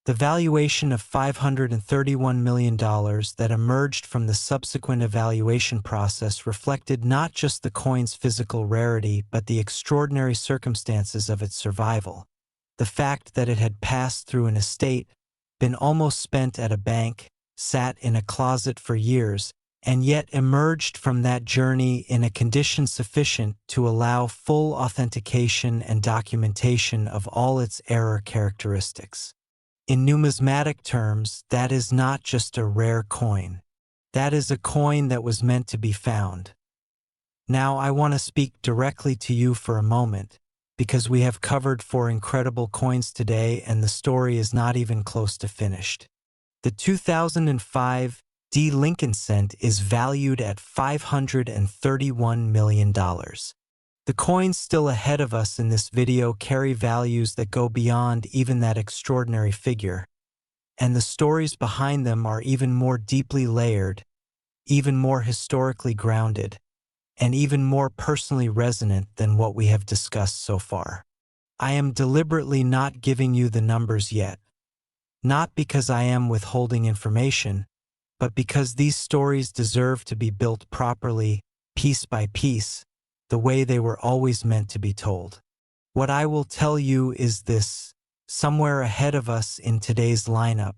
S1: The valuation of $531 million that emerged from the subsequent evaluation process reflected not just the coin's physical rarity but the extraordinary circumstances of its survival. The fact that it had passed through an estate, been almost spent at a bank, sat in a closet for years, and yet emerged from that journey in a condition sufficient to allow full authentication and documentation of all its error characteristics. In numismatic terms, that is not just a rare coin. That is a coin that was meant to be found. Now I want to speak directly to you for a moment, because we have covered 4 incredible coins today and the story is not even close to finished. The 2005 D Lincoln cent is valued at $531 million. The coins still ahead of us in this video carry values that go beyond even that extraordinary figure, and the stories behind them are even more deeply layered, even more historically grounded, and even more personally resonant than what we have discussed so far. I am deliberately not giving you the numbers yet, not because I am withholding information, but because these stories deserve to be built properly, piece by piece, the way they were always meant to be told. What I will tell you is this: somewhere ahead of us in today's lineup.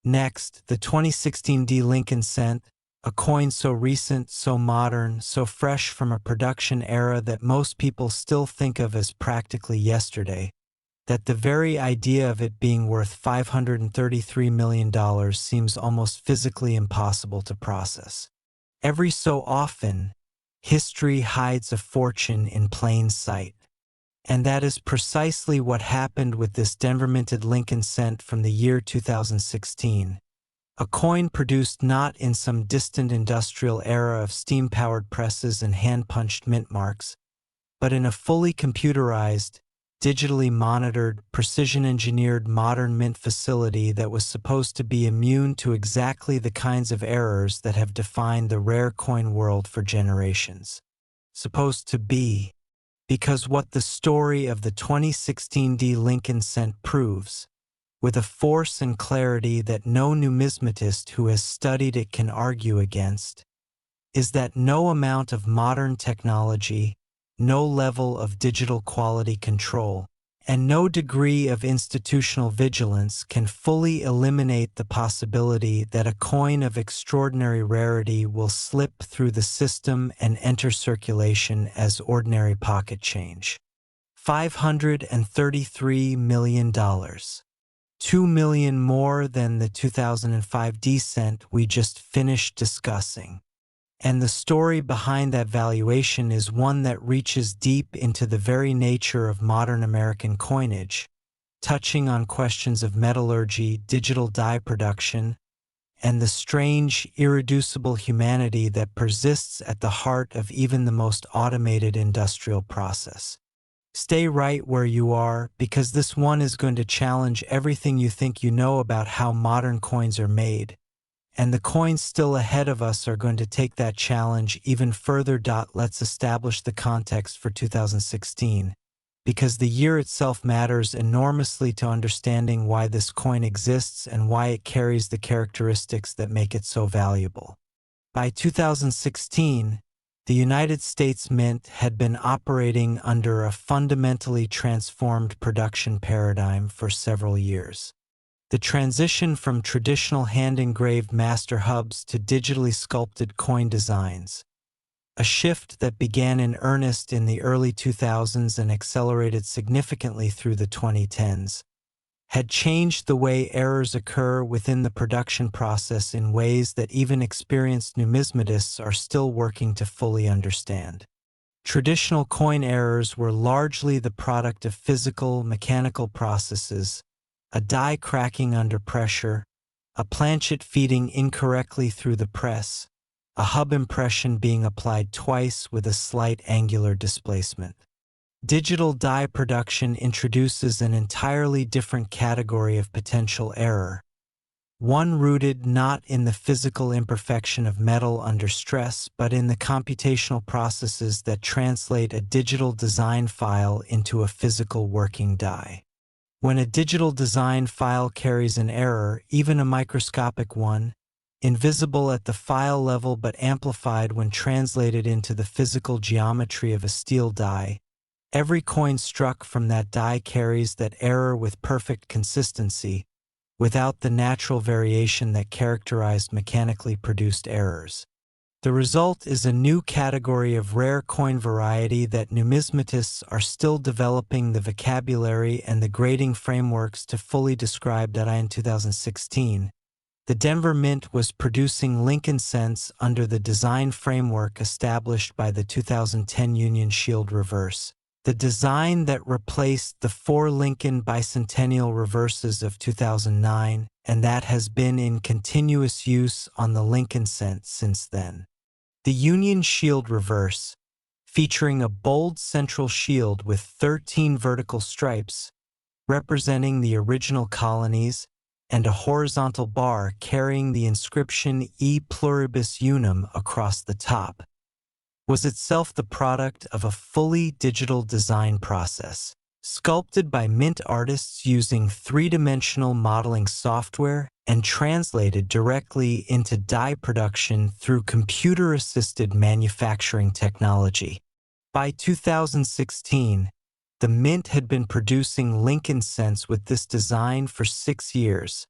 S1: Next, the 2016 D Lincoln cent, a coin so recent, so modern, so fresh from a production era that most people still think of as practically yesterday, that the very idea of it being worth $533 million seems almost physically impossible to process. Every so often, history hides a fortune in plain sight. And that is precisely what happened with this Denver-minted Lincoln cent from the year 2016. A coin produced not in some distant industrial era of steam-powered presses and hand-punched mint marks, but in a fully computerized, digitally monitored, precision-engineered modern mint facility that was supposed to be immune to exactly the kinds of errors that have defined the rare coin world for generations. Supposed to be, because what the story of the 2016 D Lincoln cent proves, with a force and clarity that no numismatist who has studied it can argue against, is that no amount of modern technology, no level of digital quality control, and no degree of institutional vigilance can fully eliminate the possibility that a coin of extraordinary rarity will slip through the system and enter circulation as ordinary pocket change. $533 million. $2 million more than the 2005 D cent we just finished discussing. And the story behind that valuation is one that reaches deep into the very nature of modern American coinage, touching on questions of metallurgy, digital die production, and the strange, irreducible humanity that persists at the heart of even the most automated industrial process. Stay right where you are, because this one is going to challenge everything you think you know about how modern coins are made. And the coins still ahead of us are going to take that challenge even further. Let's establish the context for 2016, because the year itself matters enormously to understanding why this coin exists and why it carries the characteristics that make it so valuable. By 2016, the United States Mint had been operating under a fundamentally transformed production paradigm for several years. The transition from traditional hand-engraved master hubs to digitally sculpted coin designs, a shift that began in earnest in the early 2000s and accelerated significantly through the 2010s, had changed the way errors occur within the production process in ways that even experienced numismatists are still working to fully understand. Traditional coin errors were largely the product of physical, mechanical processes, a die cracking under pressure, a planchet feeding incorrectly through the press, a hub impression being applied twice with a slight angular displacement. Digital die production introduces an entirely different category of potential error, one rooted not in the physical imperfection of metal under stress, but in the computational processes that translate a digital design file into a physical working die. When a digital design file carries an error, even a microscopic one, invisible at the file level but amplified when translated into the physical geometry of a steel die, every coin struck from that die carries that error with perfect consistency, without the natural variation that characterized mechanically produced errors. The result is a new category of rare coin variety that numismatists are still developing the vocabulary and the grading frameworks to fully describe. In 2016, the Denver Mint was producing Lincoln cents under the design framework established by the 2010 Union Shield reverse, the design that replaced the 4 Lincoln bicentennial reverses of 2009, and that has been in continuous use on the Lincoln cent since then. The Union Shield reverse, featuring a bold central shield with 13 vertical stripes, representing the original colonies, and a horizontal bar carrying the inscription E pluribus unum across the top, was itself the product of a fully digital design process, sculpted by mint artists using three-dimensional modeling software and translated directly into die production through computer-assisted manufacturing technology. By 2016, the Mint had been producing Lincoln cents with this design for 6 years,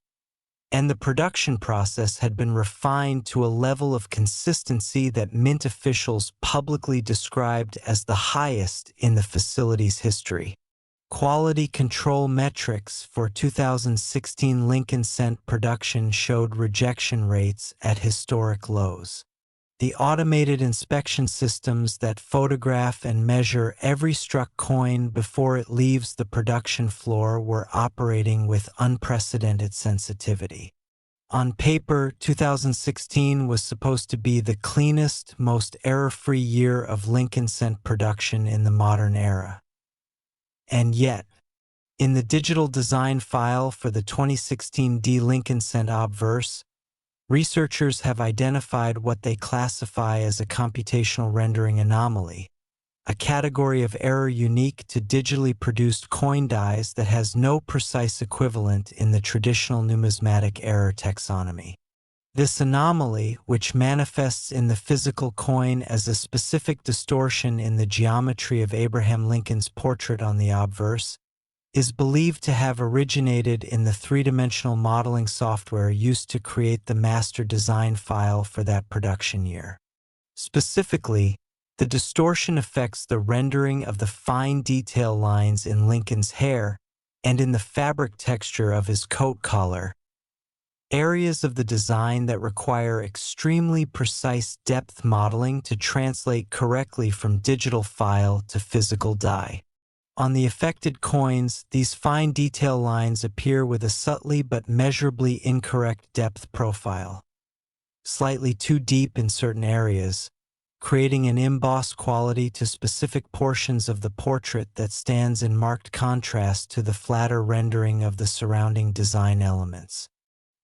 S1: and the production process had been refined to a level of consistency that Mint officials publicly described as the highest in the facility's history. Quality control metrics for 2016 Lincoln cent production showed rejection rates at historic lows. The automated inspection systems that photograph and measure every struck coin before it leaves the production floor were operating with unprecedented sensitivity. On paper, 2016 was supposed to be the cleanest, most error-free year of Lincoln cent production in the modern era. And yet, in the digital design file for the 2016 D Lincoln cent obverse, researchers have identified what they classify as a computational rendering anomaly, a category of error unique to digitally produced coin dies that has no precise equivalent in the traditional numismatic error taxonomy. This anomaly, which manifests in the physical coin as a specific distortion in the geometry of Abraham Lincoln's portrait on the obverse, is believed to have originated in the three-dimensional modeling software used to create the master design file for that production year. Specifically, the distortion affects the rendering of the fine detail lines in Lincoln's hair and in the fabric texture of his coat collar, areas of the design that require extremely precise depth modeling to translate correctly from digital file to physical die. On the affected coins, these fine detail lines appear with a subtly but measurably incorrect depth profile, slightly too deep in certain areas, creating an embossed quality to specific portions of the portrait that stands in marked contrast to the flatter rendering of the surrounding design elements.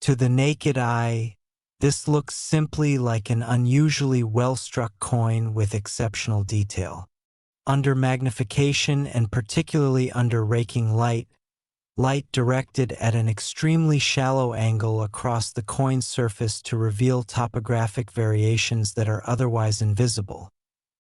S1: To the naked eye, this looks simply like an unusually well-struck coin with exceptional detail. Under magnification and particularly under raking light directed at an extremely shallow angle across the coin's surface to reveal topographic variations that are otherwise invisible,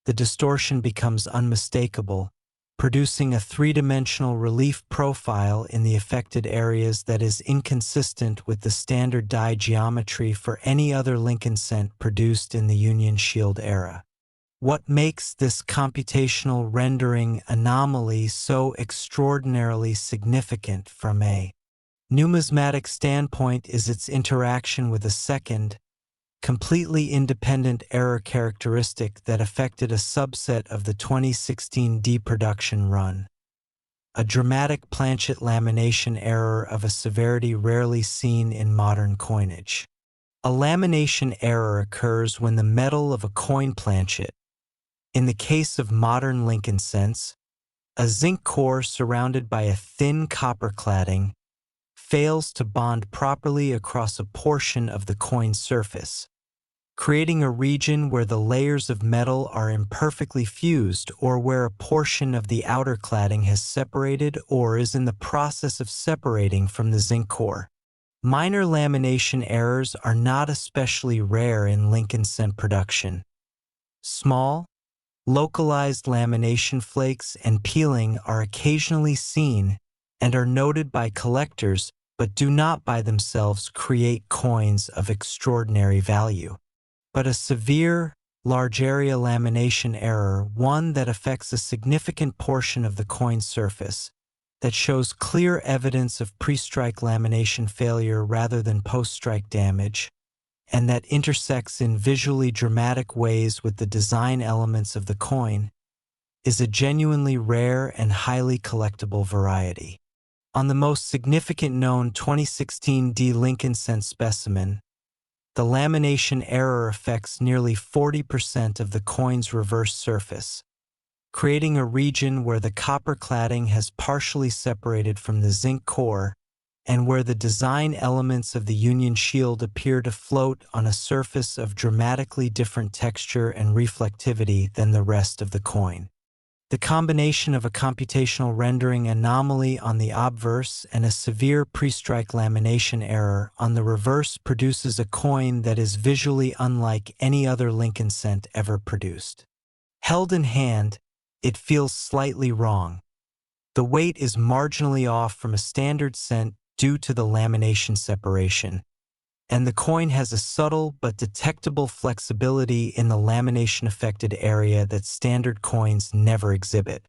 S1: the distortion becomes unmistakable, producing a three-dimensional relief profile in the affected areas that is inconsistent with the standard die geometry for any other Lincoln cent produced in the Union Shield era. What makes this computational rendering anomaly so extraordinarily significant from a numismatic standpoint is its interaction with a second, completely independent error characteristic that affected a subset of the 2016 deproduction run. A dramatic planchet lamination error of a severity rarely seen in modern coinage. A lamination error occurs when the metal of a coin planchet, in the case of modern Lincoln cents, a zinc core surrounded by a thin copper cladding, fails to bond properly across a portion of the coin's surface, creating a region where the layers of metal are imperfectly fused or where a portion of the outer cladding has separated or is in the process of separating from the zinc core. Minor lamination errors are not especially rare in Lincoln cent production. Small, localized lamination flakes and peeling are occasionally seen and are noted by collectors, but do not by themselves create coins of extraordinary value. But a severe, large area lamination error, one that affects a significant portion of the coin's surface, that shows clear evidence of pre-strike lamination failure rather than post-strike damage, and that intersects in visually dramatic ways with the design elements of the coin, is a genuinely rare and highly collectible variety. On the most significant known 2016 D Lincoln cent specimen, the lamination error affects nearly 40% of the coin's reverse surface, creating a region where the copper cladding has partially separated from the zinc core and where the design elements of the Union Shield appear to float on a surface of dramatically different texture and reflectivity than the rest of the coin. The combination of a computational rendering anomaly on the obverse and a severe pre-strike lamination error on the reverse produces a coin that is visually unlike any other Lincoln cent ever produced. Held in hand, it feels slightly wrong. The weight is marginally off from a standard cent due to the lamination separation, and the coin has a subtle but detectable flexibility in the lamination-affected area that standard coins never exhibit.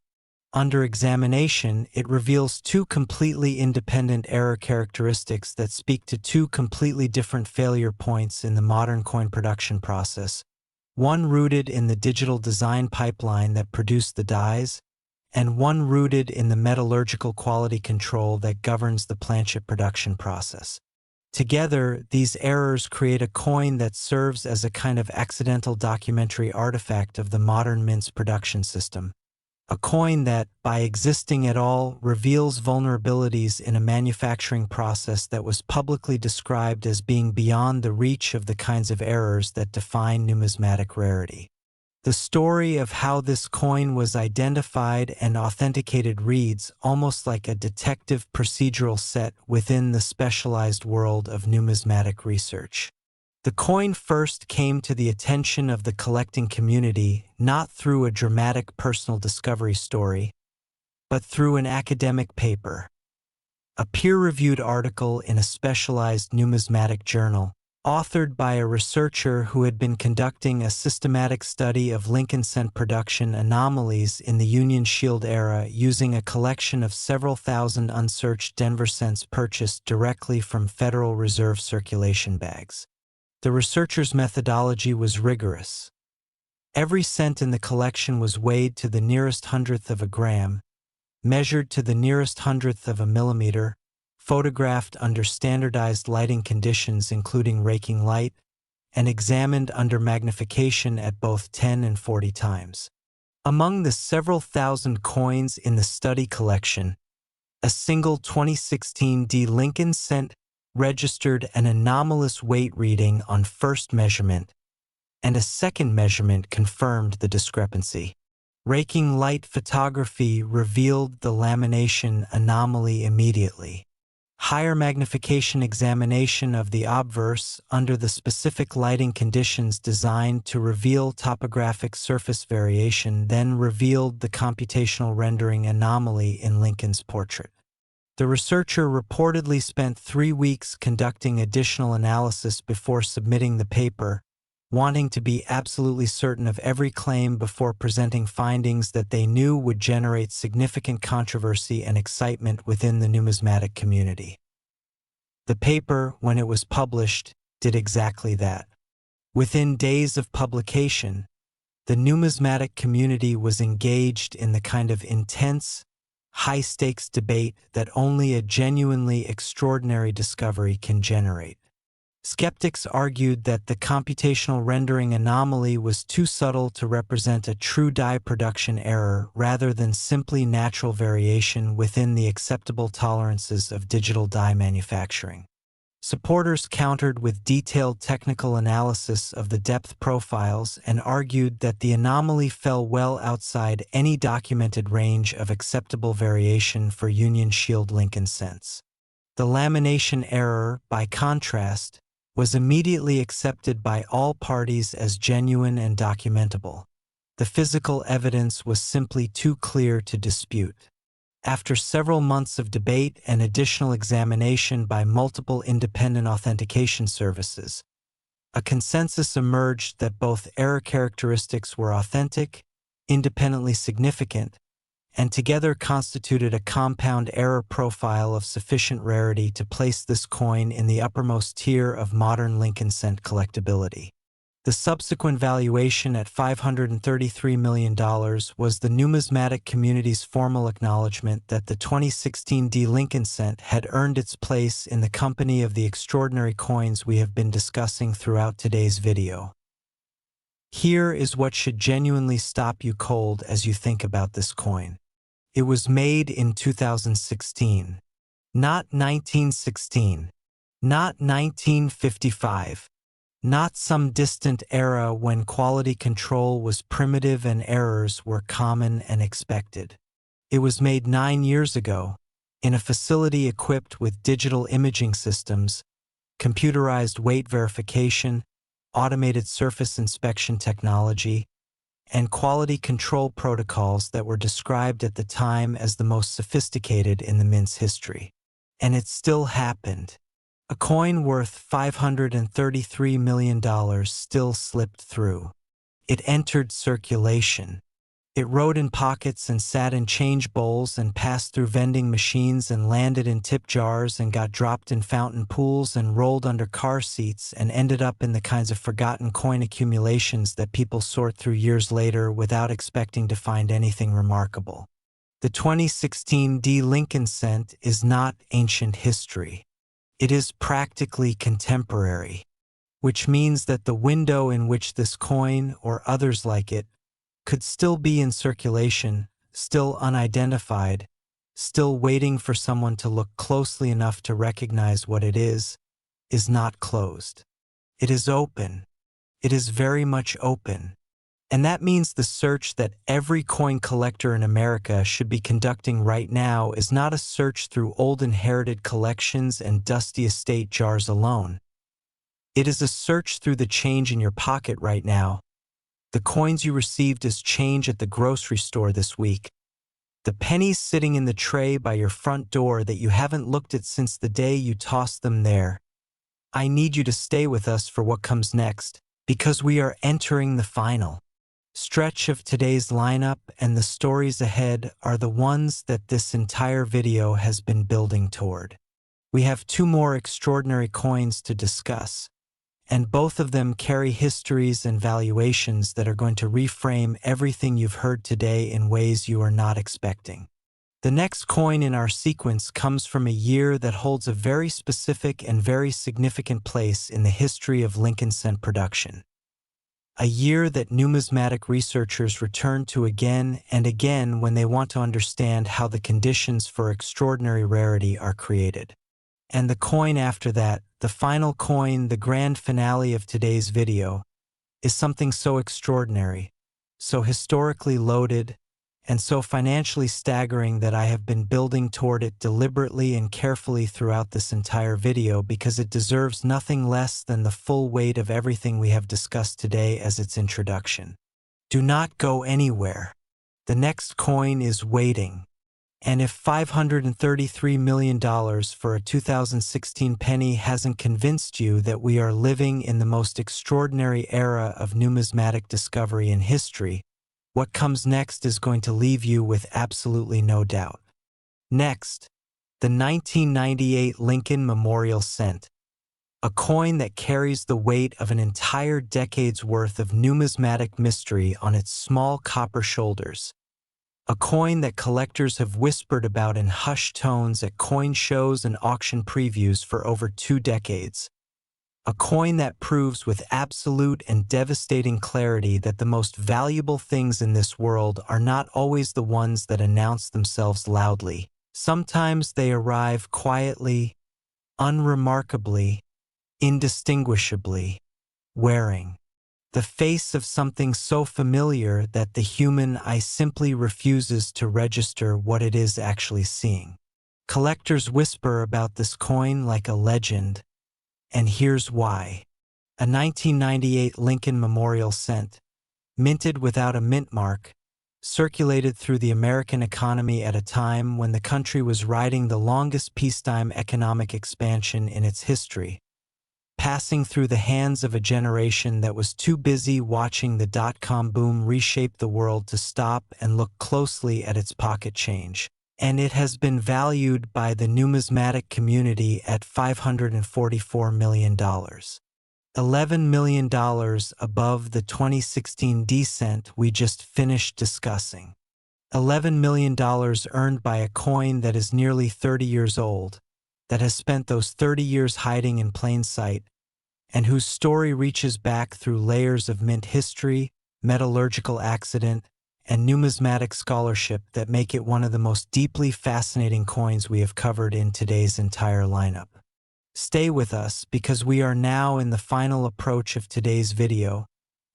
S1: Under examination, it reveals two completely independent error characteristics that speak to two completely different failure points in the modern coin production process, one rooted in the digital design pipeline that produced the dies, and one rooted in the metallurgical quality control that governs the planchet production process. Together, these errors create a coin that serves as a kind of accidental documentary artifact of the modern mint's production system. A coin that, by existing at all, reveals vulnerabilities in a manufacturing process that was publicly described as being beyond the reach of the kinds of errors that define numismatic rarity. The story of how this coin was identified and authenticated reads almost like a detective procedural set within the specialized world of numismatic research. The coin first came to the attention of the collecting community not through a dramatic personal discovery story, but through an academic paper, a peer-reviewed article in a specialized numismatic journal, authored by a researcher who had been conducting a systematic study of Lincoln cent production anomalies in the Union Shield era using a collection of several thousand unsearched Denver cents purchased directly from Federal Reserve circulation bags. The researcher's methodology was rigorous. Every cent in the collection was weighed to the nearest hundredth of a gram, measured to the nearest hundredth of a millimeter, photographed under standardized lighting conditions including raking light, and examined under magnification at both 10 and 40 times. Among the several thousand coins in the study collection, a single 2016 D Lincoln cent registered an anomalous weight reading on first measurement, and a second measurement confirmed the discrepancy. Raking light photography revealed the lamination anomaly immediately. Higher magnification examination of the obverse under the specific lighting conditions designed to reveal topographic surface variation then revealed the computational rendering anomaly in Lincoln's portrait. The researcher reportedly spent 3 weeks conducting additional analysis before submitting the paper, wanting to be absolutely certain of every claim before presenting findings that they knew would generate significant controversy and excitement within the numismatic community. The paper, when it was published, did exactly that. Within days of publication, the numismatic community was engaged in the kind of intense, high-stakes debate that only a genuinely extraordinary discovery can generate. Skeptics argued that the computational rendering anomaly was too subtle to represent a true dye production error rather than simply natural variation within the acceptable tolerances of digital dye manufacturing. Supporters countered with detailed technical analysis of the depth profiles and argued that the anomaly fell well outside any documented range of acceptable variation for Union Shield Lincoln cents. The lamination error, by contrast, was immediately accepted by all parties as genuine and documentable. The physical evidence was simply too clear to dispute. After several months of debate and additional examination by multiple independent authentication services, a consensus emerged that both error characteristics were authentic, independently significant, and together constituted a compound error profile of sufficient rarity to place this coin in the uppermost tier of modern Lincoln cent collectability. The subsequent valuation at $533 million was the numismatic community's formal acknowledgement that the 2016 D Lincoln cent had earned its place in the company of the extraordinary coins we have been discussing throughout today's video. Here is what should genuinely stop you cold as you think about this coin. It was made in 2016, not 1916, not 1955, not some distant era when quality control was primitive and errors were common and expected. It was made 9 years ago, in a facility equipped with digital imaging systems, computerized weight verification, automated surface inspection technology, and quality control protocols that were described at the time as the most sophisticated in the mint's history. And it still happened. A coin worth $533 million still slipped through. It entered circulation. It rode in pockets and sat in change bowls and passed through vending machines and landed in tip jars and got dropped in fountain pools and rolled under car seats and ended up in the kinds of forgotten coin accumulations that people sort through years later without expecting to find anything remarkable. The 2016 D Lincoln cent is not ancient history. It is practically contemporary, which means that the window in which this coin, or others like it, could still be in circulation, still unidentified, still waiting for someone to look closely enough to recognize what it is not closed. It is open. It is very much open. And that means the search that every coin collector in America should be conducting right now is not a search through old inherited collections and dusty estate jars alone. It is a search through the change in your pocket right now, the coins you received as change at the grocery store this week, the pennies sitting in the tray by your front door that you haven't looked at since the day you tossed them there. I need you to stay with us for what comes next, because we are entering the final stretch of today's lineup, and the stories ahead are the ones that this entire video has been building toward. We have 2 more extraordinary coins to discuss, and both of them carry histories and valuations that are going to reframe everything you've heard today in ways you are not expecting. The next coin in our sequence comes from a year that holds a very specific and very significant place in the history of Lincoln cent production. A year that numismatic researchers return to again and again when they want to understand how the conditions for extraordinary rarity are created. And the coin after that, the final coin, the grand finale of today's video, is something so extraordinary, so historically loaded, and so financially staggering that I have been building toward it deliberately and carefully throughout this entire video because it deserves nothing less than the full weight of everything we have discussed today as its introduction. Do not go anywhere. The next coin is waiting. And if $533 million for a 2016 penny hasn't convinced you that we are living in the most extraordinary era of numismatic discovery in history, what comes next is going to leave you with absolutely no doubt. Next, the 1998 Lincoln Memorial Cent, a coin that carries the weight of an entire decade's worth of numismatic mystery on its small copper shoulders. A coin that collectors have whispered about in hushed tones at coin shows and auction previews for over 2 decades. A coin that proves with absolute and devastating clarity that the most valuable things in this world are not always the ones that announce themselves loudly. Sometimes they arrive quietly, unremarkably, indistinguishably, wearing the face of something so familiar that the human eye simply refuses to register what it is actually seeing. Collectors whisper about this coin like a legend, and here's why. A 1998 Lincoln Memorial Cent, minted without a mint mark, circulated through the American economy at a time when the country was riding the longest peacetime economic expansion in its history, passing through the hands of a generation that was too busy watching the dot-com boom reshape the world to stop and look closely at its pocket change. And it has been valued by the numismatic community at $544 million. $11 million above the 2016 decent we just finished discussing. $11 million earned by a coin that is nearly 30 years old, that has spent those 30 years hiding in plain sight, and whose story reaches back through layers of mint history, metallurgical accident, and numismatic scholarship that make it one of the most deeply fascinating coins we have covered in today's entire lineup. Stay with us because we are now in the final approach of today's video,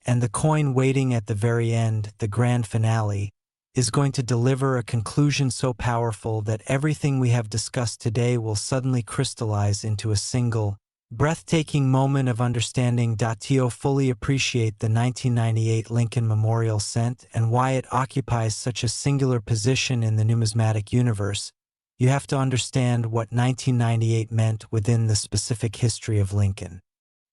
S1: and the coin waiting at the very end, the grand finale, is going to deliver a conclusion so powerful that everything we have discussed today will suddenly crystallize into a single, breathtaking moment of understanding. To fully appreciate the 1998 Lincoln Memorial Cent and why it occupies such a singular position in the numismatic universe, you have to understand what 1998 meant within the specific history of Lincoln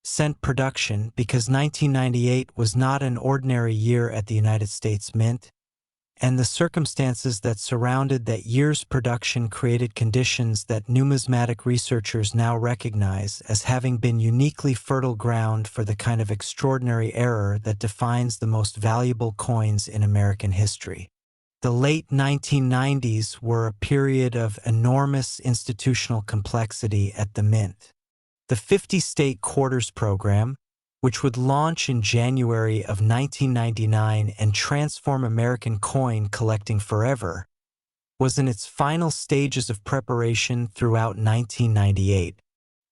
S1: cent production, because 1998 was not an ordinary year at the United States Mint, and the circumstances that surrounded that year's production created conditions that numismatic researchers now recognize as having been uniquely fertile ground for the kind of extraordinary error that defines the most valuable coins in American history. The late 1990s were a period of enormous institutional complexity at the Mint. The 50-state quarters program, which would launch in January of 1999 and transform American coin collecting forever, was in its final stages of preparation throughout 1998.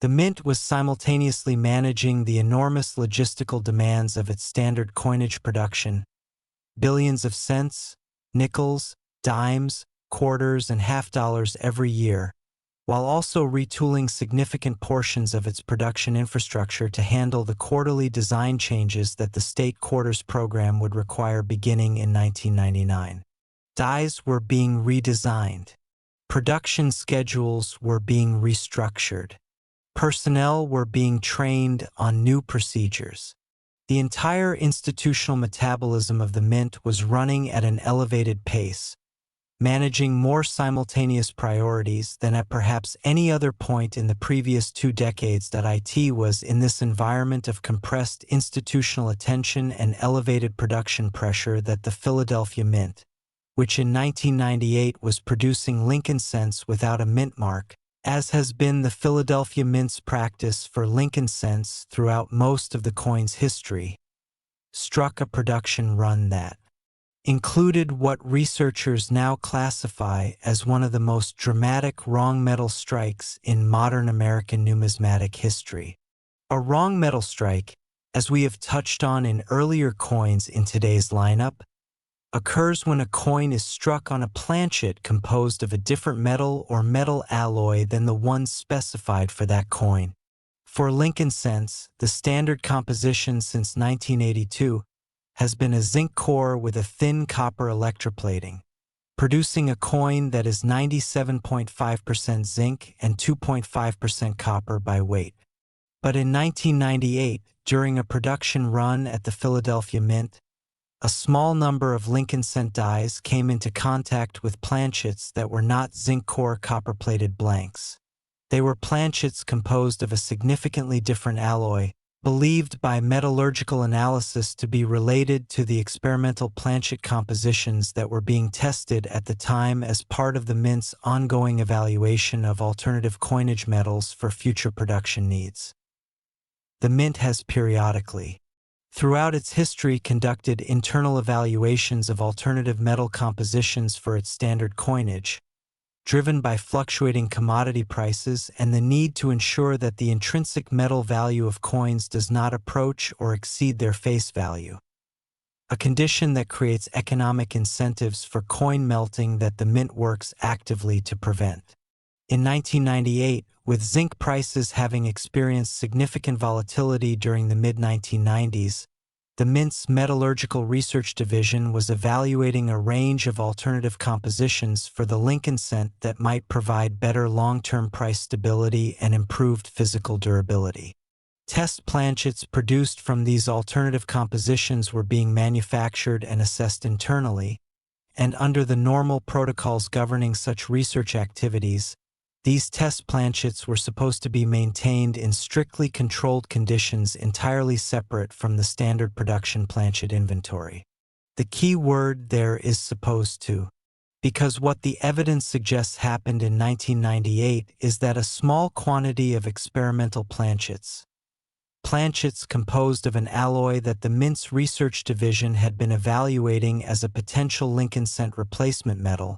S1: The Mint was simultaneously managing the enormous logistical demands of its standard coinage production, billions of cents, nickels, dimes, quarters, and half-dollars every year, while also retooling significant portions of its production infrastructure to handle the quarterly design changes that the state quarters program would require beginning in 1999. Dies were being redesigned. Production schedules were being restructured. Personnel were being trained on new procedures. The entire institutional metabolism of the Mint was running at an elevated pace, managing more simultaneous priorities than at perhaps any other point in the previous 2 decades. It was in this environment of compressed institutional attention and elevated production pressure that the Philadelphia Mint, which in 1998 was producing Lincoln cents without a mint mark, as has been the Philadelphia Mint's practice for Lincoln cents throughout most of the coin's history, struck a production run that included what researchers now classify as one of the most dramatic wrong metal strikes in modern American numismatic history. A wrong metal strike, as we have touched on in earlier coins in today's lineup, occurs when a coin is struck on a planchet composed of a different metal or metal alloy than the one specified for that coin. For Lincoln cents, the standard composition since 1982 has been a zinc core with a thin copper electroplating, producing a coin that is 97.5% zinc and 2.5% copper by weight. But in 1998, during a production run at the Philadelphia Mint, a small number of Lincoln cent dies came into contact with planchets that were not zinc core copper-plated blanks. They were planchets composed of a significantly different alloy, believed by metallurgical analysis to be related to the experimental planchet compositions that were being tested at the time as part of the Mint's ongoing evaluation of alternative coinage metals for future production needs. The Mint has periodically, throughout its history, conducted internal evaluations of alternative metal compositions for its standard coinage, driven by fluctuating commodity prices and the need to ensure that the intrinsic metal value of coins does not approach or exceed their face value, a condition that creates economic incentives for coin melting that the Mint works actively to prevent. In 1998, with zinc prices having experienced significant volatility during the mid-1990s, the Mint's Metallurgical Research Division was evaluating a range of alternative compositions for the Lincoln cent that might provide better long-term price stability and improved physical durability. Test planchets produced from these alternative compositions were being manufactured and assessed internally, and under the normal protocols governing such research activities, these test planchets were supposed to be maintained in strictly controlled conditions entirely separate from the standard production planchet inventory. The key word there is supposed to, because what the evidence suggests happened in 1998 is that a small quantity of experimental planchets composed of an alloy that the Mint's research division had been evaluating as a potential Lincoln cent replacement metal,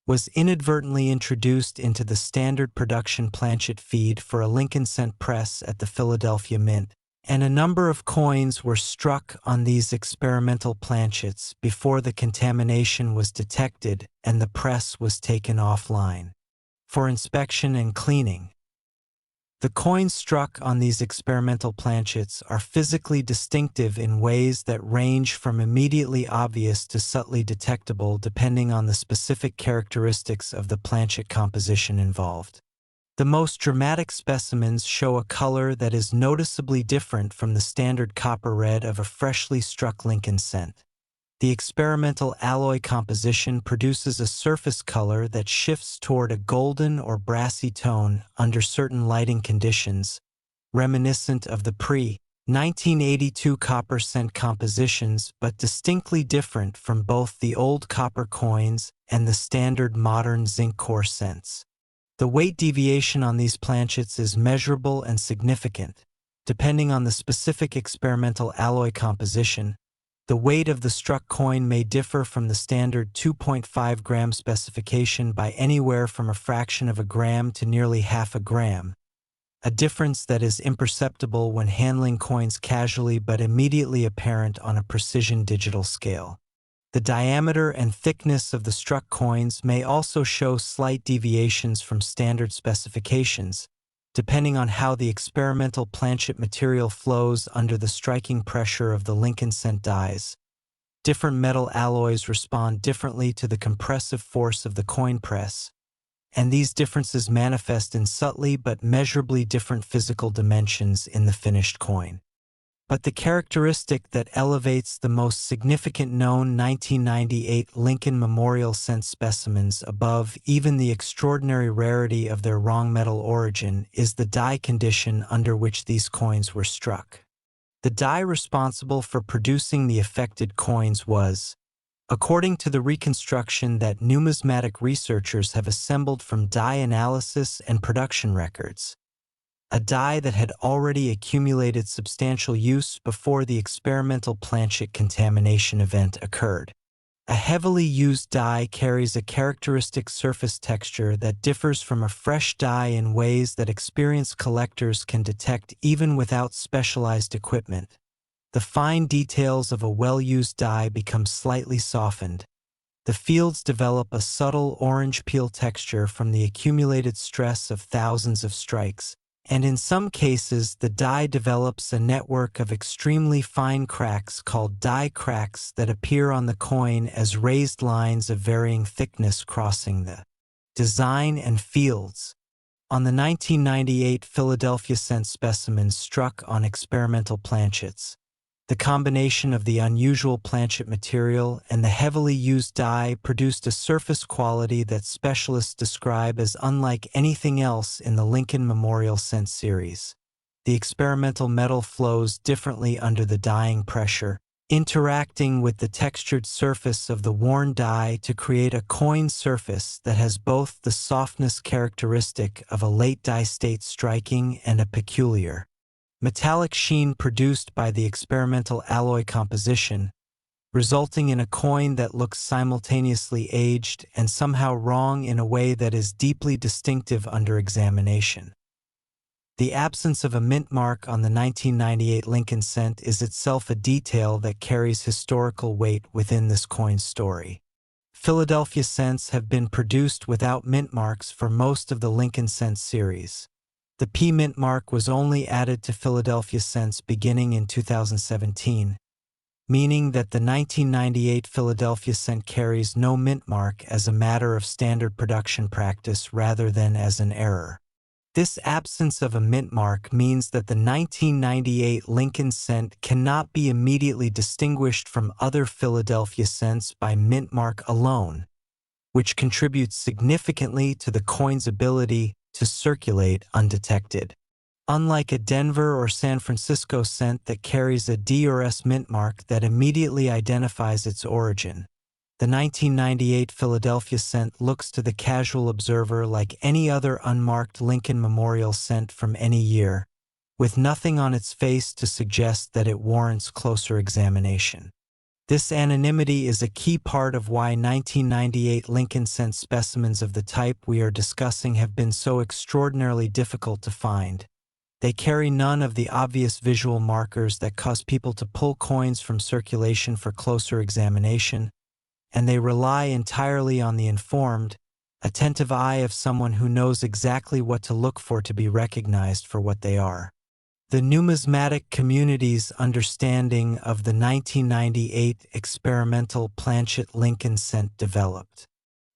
S1: was inadvertently introduced into the standard production planchet feed for a Lincoln cent press at the Philadelphia Mint, and a number of coins were struck on these experimental planchets before the contamination was detected and the press was taken offline for inspection and cleaning. The coins struck on these experimental planchets are physically distinctive in ways that range from immediately obvious to subtly detectable depending on the specific characteristics of the planchet composition involved. The most dramatic specimens show a color that is noticeably different from the standard copper red of a freshly struck Lincoln cent. The experimental alloy composition produces a surface color that shifts toward a golden or brassy tone under certain lighting conditions, reminiscent of the pre-1982 copper cent compositions but distinctly different from both the old copper coins and the standard modern zinc core cents. The weight deviation on these planchets is measurable and significant. Depending on the specific experimental alloy composition, the weight of the struck coin may differ from the standard 2.5 gram specification by anywhere from a fraction of a gram to nearly half a gram, a difference that is imperceptible when handling coins casually but immediately apparent on a precision digital scale. The diameter and thickness of the struck coins may also show slight deviations from standard specifications, depending on how the experimental planchet material flows under the striking pressure of the Lincoln cent dies. Different metal alloys respond differently to the compressive force of the coin press, and these differences manifest in subtly but measurably different physical dimensions in the finished coin. But the characteristic that elevates the most significant known 1998 Lincoln Memorial cent specimens above even the extraordinary rarity of their wrong metal origin is the die condition under which these coins were struck. The die responsible for producing the affected coins was, according to the reconstruction that numismatic researchers have assembled from die analysis and production records. A die that had already accumulated substantial use before the experimental planchet contamination event occurred. A heavily used die carries a characteristic surface texture that differs from a fresh die in ways that experienced collectors can detect even without specialized equipment. The fine details of a well-used die become slightly softened. The fields develop a subtle orange peel texture from the accumulated stress of thousands of strikes, and in some cases the die develops a network of extremely fine cracks called die cracks that appear on the coin as raised lines of varying thickness crossing the design and fields. On the 1998 Philadelphia cent specimens struck on experimental planchets, the combination of the unusual planchet material and the heavily used die produced a surface quality that specialists describe as unlike anything else in the Lincoln Memorial cent series. The experimental metal flows differently under the dyeing pressure, interacting with the textured surface of the worn die to create a coin surface that has both the softness characteristic of a late die state striking and a peculiar metallic sheen produced by the experimental alloy composition, resulting in a coin that looks simultaneously aged and somehow wrong in a way that is deeply distinctive under examination. The absence of a mint mark on the 1998 Lincoln cent is itself a detail that carries historical weight within this coin's story. Philadelphia cents have been produced without mint marks for most of the Lincoln cent series. The P mint mark was only added to Philadelphia cents beginning in 2017, meaning that the 1998 Philadelphia cent carries no mint mark as a matter of standard production practice rather than as an error. This absence of a mint mark means that the 1998 Lincoln cent cannot be immediately distinguished from other Philadelphia cents by mint mark alone, which contributes significantly to the coin's ability to circulate undetected. Unlike a Denver or San Francisco cent that carries a D or S mint mark that immediately identifies its origin, the 1998 Philadelphia cent looks to the casual observer like any other unmarked Lincoln Memorial cent from any year, with nothing on its face to suggest that it warrants closer examination. This anonymity is a key part of why 1998 Lincoln cent specimens of the type we are discussing have been so extraordinarily difficult to find. They carry none of the obvious visual markers that cause people to pull coins from circulation for closer examination, and they rely entirely on the informed, attentive eye of someone who knows exactly what to look for to be recognized for what they are. The numismatic community's understanding of the 1998 experimental planchet Lincoln cent developed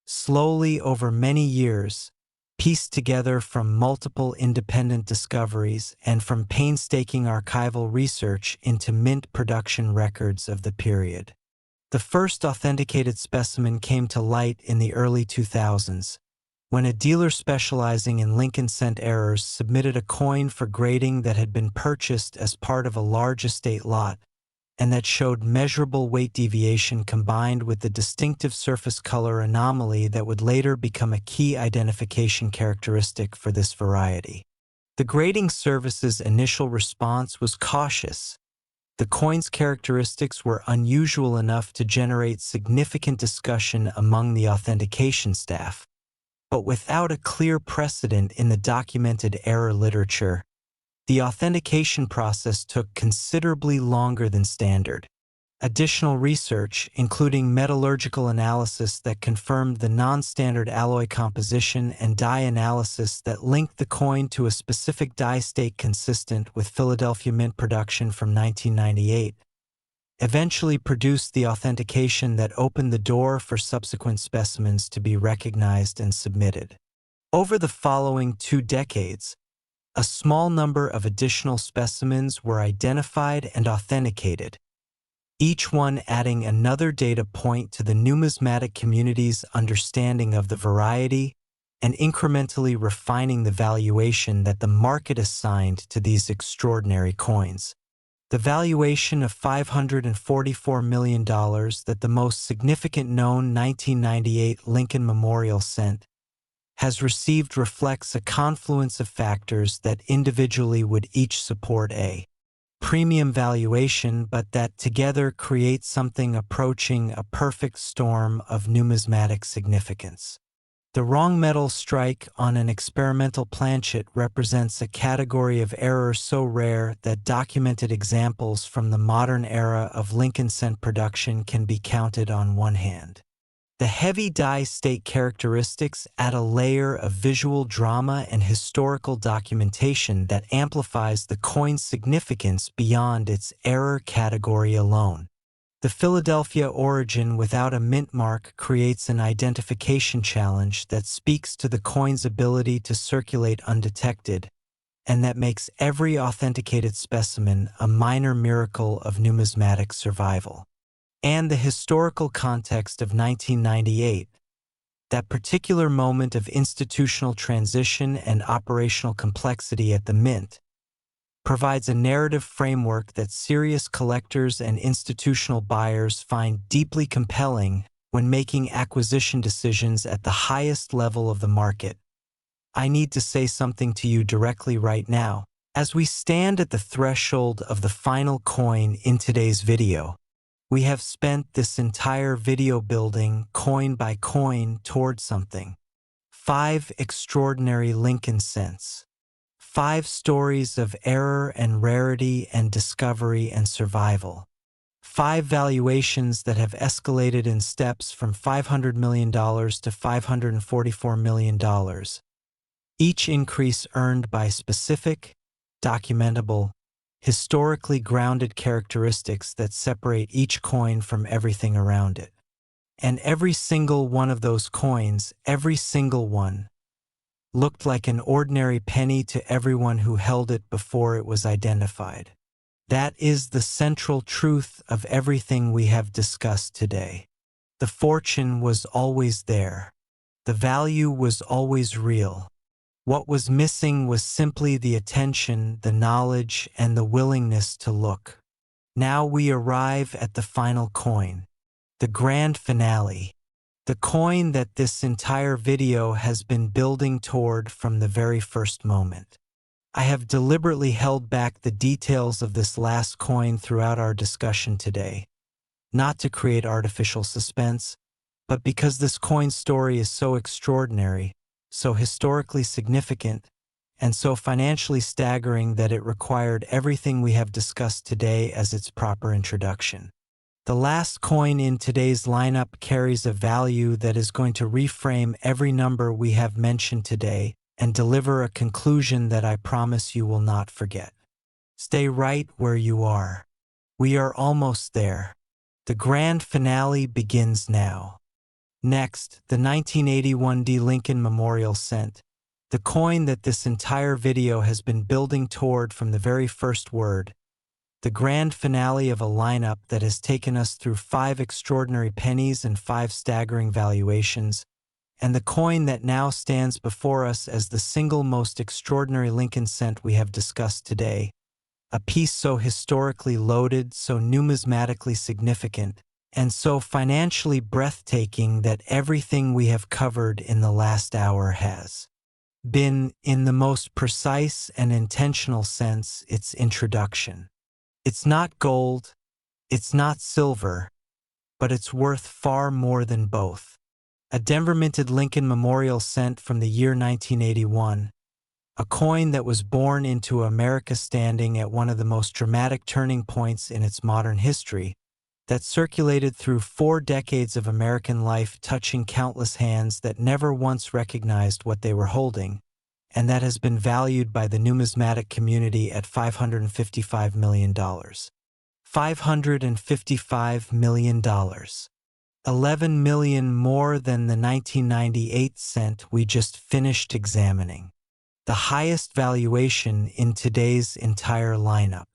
S1: slowly over many years, pieced together from multiple independent discoveries and from painstaking archival research into mint production records of the period. The first authenticated specimen came to light in the early 2000s, when a dealer specializing in Lincoln cent errors submitted a coin for grading that had been purchased as part of a large estate lot, and that showed measurable weight deviation combined with the distinctive surface color anomaly that would later become a key identification characteristic for this variety. The grading service's initial response was cautious. The coin's characteristics were unusual enough to generate significant discussion among the authentication staff, but without a clear precedent in the documented error literature. The authentication process took considerably longer than standard. Additional research, including metallurgical analysis that confirmed the non-standard alloy composition and die analysis that linked the coin to a specific die state consistent with Philadelphia mint production from 1998, eventually produced the authentication that opened the door for subsequent specimens to be recognized and submitted. Over the following 2 decades, a small number of additional specimens were identified and authenticated, each one adding another data point to the numismatic community's understanding of the variety and incrementally refining the valuation that the market assigned to these extraordinary coins. The valuation of $544 million that the most significant known 1998 Lincoln Memorial cent has received reflects a confluence of factors that individually would each support a premium valuation, but that together create something approaching a perfect storm of numismatic significance. The wrong metal strike on an experimental planchet represents a category of error so rare that documented examples from the modern era of Lincoln cent production can be counted on one hand. The heavy die state characteristics add a layer of visual drama and historical documentation that amplifies the coin's significance beyond its error category alone. The Philadelphia origin without a mint mark creates an identification challenge that speaks to the coin's ability to circulate undetected, and that makes every authenticated specimen a minor miracle of numismatic survival. And the historical context of 1998, that particular moment of institutional transition and operational complexity at the Mint, provides a narrative framework that serious collectors and institutional buyers find deeply compelling when making acquisition decisions at the highest level of the market. I need to say something to you directly right now. As we stand at the threshold of the final coin in today's video, we have spent this entire video building coin by coin toward something. 5 extraordinary Lincoln cents. 5 stories of error and rarity and discovery and survival. 5 valuations that have escalated in steps from $500 million to $544 million. Each increase earned by specific, documentable, historically grounded characteristics that separate each coin from everything around it. And every single one of those coins, every single one, looked like an ordinary penny to everyone who held it before it was identified. That is the central truth of everything we have discussed today. The fortune was always there. The value was always real. What was missing was simply the attention, the knowledge, and the willingness to look. Now we arrive at the final coin, the grand finale, the coin that this entire video has been building toward from the very first moment. I have deliberately held back the details of this last coin throughout our discussion today, not to create artificial suspense, but because this coin story is so extraordinary, so historically significant, and so financially staggering that it required everything we have discussed today as its proper introduction. The last coin in today's lineup carries a value that is going to reframe every number we have mentioned today and deliver a conclusion that I promise you will not forget. Stay right where you are. We are almost there. The grand finale begins now. Next, the 1981 D. Lincoln Memorial cent, the coin that this entire video has been building toward from the very first word, the grand finale of a lineup that has taken us through 5 extraordinary pennies and 5 staggering valuations, and the coin that now stands before us as the single most extraordinary Lincoln cent we have discussed today, a piece so historically loaded, so numismatically significant, and so financially breathtaking that everything we have covered in the last hour has been, in the most precise and intentional sense, its introduction. It's not gold, it's not silver, but it's worth far more than both. A Denver-minted Lincoln Memorial cent from the year 1981, a coin that was born into America standing at one of the most dramatic turning points in its modern history, that circulated through 4 decades of American life, touching countless hands that never once recognized what they were holding, and that has been valued by the numismatic community at $555 million. $555 million. 11 million more than the 1998 cent we just finished examining. The highest valuation in today's entire lineup.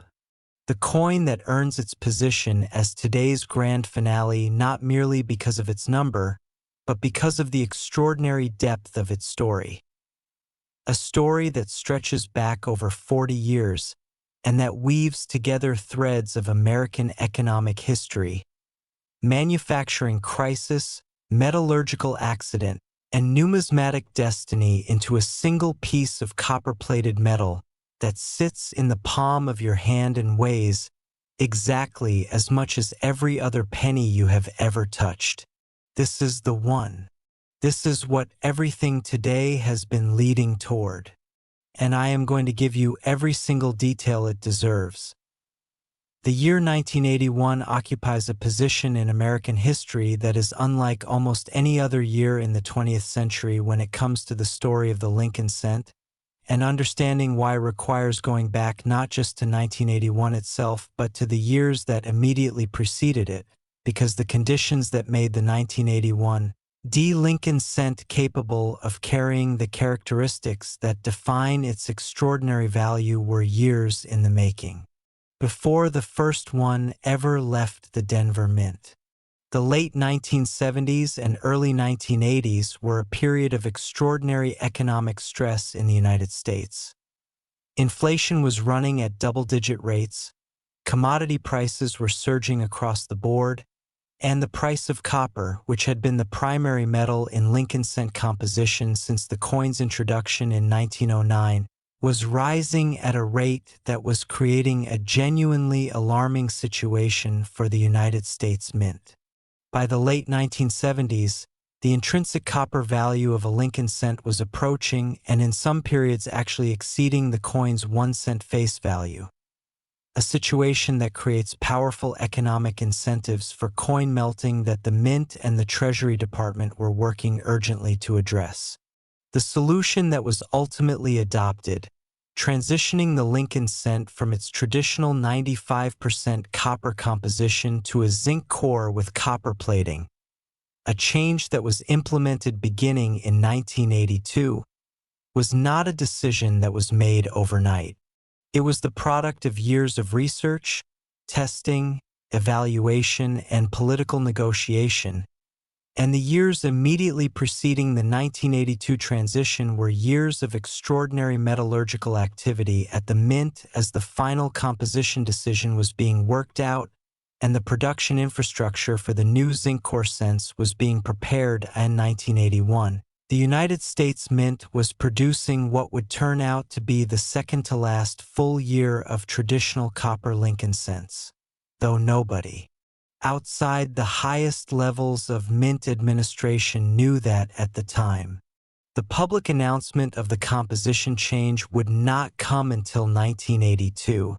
S1: The coin that earns its position as today's grand finale not merely because of its number, but because of the extraordinary depth of its story. A story that stretches back over 40 years, and that weaves together threads of American economic history, manufacturing crisis, metallurgical accident, and numismatic destiny into a single piece of copper-plated metal that sits in the palm of your hand and weighs exactly as much as every other penny you have ever touched. This is the one. This is what everything today has been leading toward. And I am going to give you every single detail it deserves. The year 1981 occupies a position in American history that is unlike almost any other year in the 20th century when it comes to the story of the Lincoln cent, and understanding why requires going back not just to 1981 itself, but to the years that immediately preceded it, because the conditions that made the 1981 Lincoln cent capable of carrying the characteristics that define its extraordinary value were years in the making, before the first one ever left the Denver Mint. The late 1970s and early 1980s were a period of extraordinary economic stress in the United States. Inflation was running at double-digit rates, commodity prices were surging across the board, and the price of copper, which had been the primary metal in Lincoln cent composition since the coin's introduction in 1909, was rising at a rate that was creating a genuinely alarming situation for the United States Mint. By the late 1970s, the intrinsic copper value of a Lincoln cent was approaching and in some periods actually exceeding the coin's 1 cent face value, a situation that creates powerful economic incentives for coin melting that the Mint and the Treasury Department were working urgently to address. The solution that was ultimately adopted, transitioning the Lincoln cent from its traditional 95% copper composition to a zinc core with copper plating, a change that was implemented beginning in 1982, was not a decision that was made overnight. It was the product of years of research, testing, evaluation, and political negotiation, and the years immediately preceding the 1982 transition were years of extraordinary metallurgical activity at the Mint as the final composition decision was being worked out and the production infrastructure for the new zinc core cents was being prepared in 1981. The United States Mint was producing what would turn out to be the second-to-last full year of traditional copper Lincoln cents, though nobody outside the highest levels of Mint administration knew that at the time. The public announcement of the composition change would not come until 1982,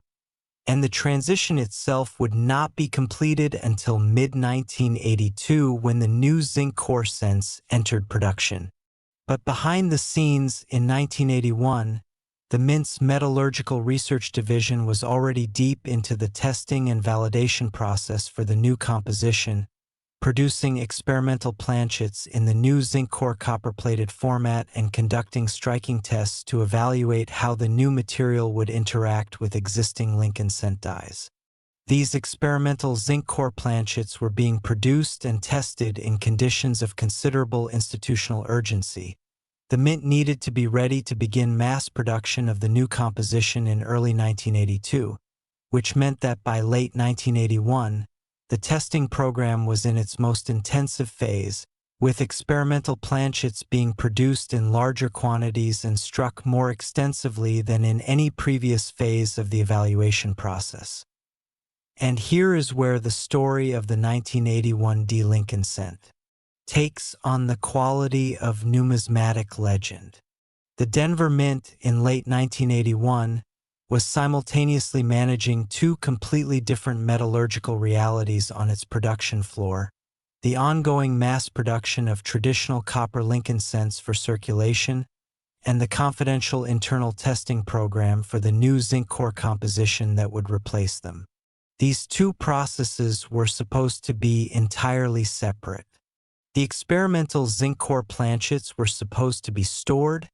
S1: and the transition itself would not be completed until mid-1982 when the new zinc core cents entered production. But behind the scenes in 1981, the Mint's Metallurgical Research Division was already deep into the testing and validation process for the new composition, producing experimental planchets in the new zinc core copper-plated format and conducting striking tests to evaluate how the new material would interact with existing Lincoln cent dies. These experimental zinc core planchets were being produced and tested in conditions of considerable institutional urgency. The Mint needed to be ready to begin mass production of the new composition in early 1982, which meant that by late 1981, the testing program was in its most intensive phase, with experimental planchets being produced in larger quantities and struck more extensively than in any previous phase of the evaluation process. And here is where the story of the 1981 Lincoln cent takes on the quality of numismatic legend. The Denver Mint in late 1981 was simultaneously managing two completely different metallurgical realities on its production floor: the ongoing mass production of traditional copper Lincoln cents for circulation and the confidential internal testing program for the new zinc core composition that would replace them. These two processes were supposed to be entirely separate. The experimental zinc core planchets were supposed to be stored,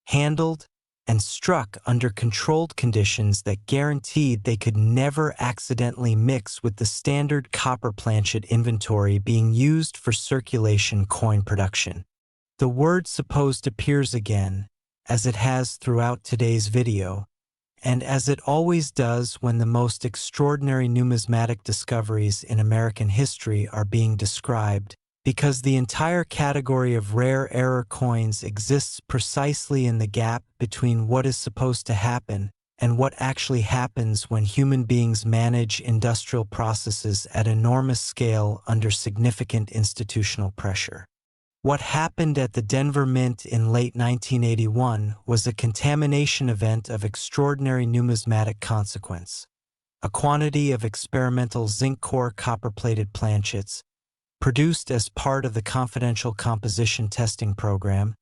S1: handled, and struck under controlled conditions that guaranteed they could never accidentally mix with the standard copper planchet inventory being used for circulation coin production. The word supposed appears again, as it has throughout today's video, And as it always does when the most extraordinary numismatic discoveries in American history are being described, because the entire category of rare error coins exists precisely in the gap between what is supposed to happen and what actually happens when human beings manage industrial processes at enormous scale under significant institutional pressure. What happened at the Denver Mint in late 1981 was a contamination event of extraordinary numismatic consequence. A quantity of experimental zinc-core copper-plated planchets, produced as part of the confidential composition testing program,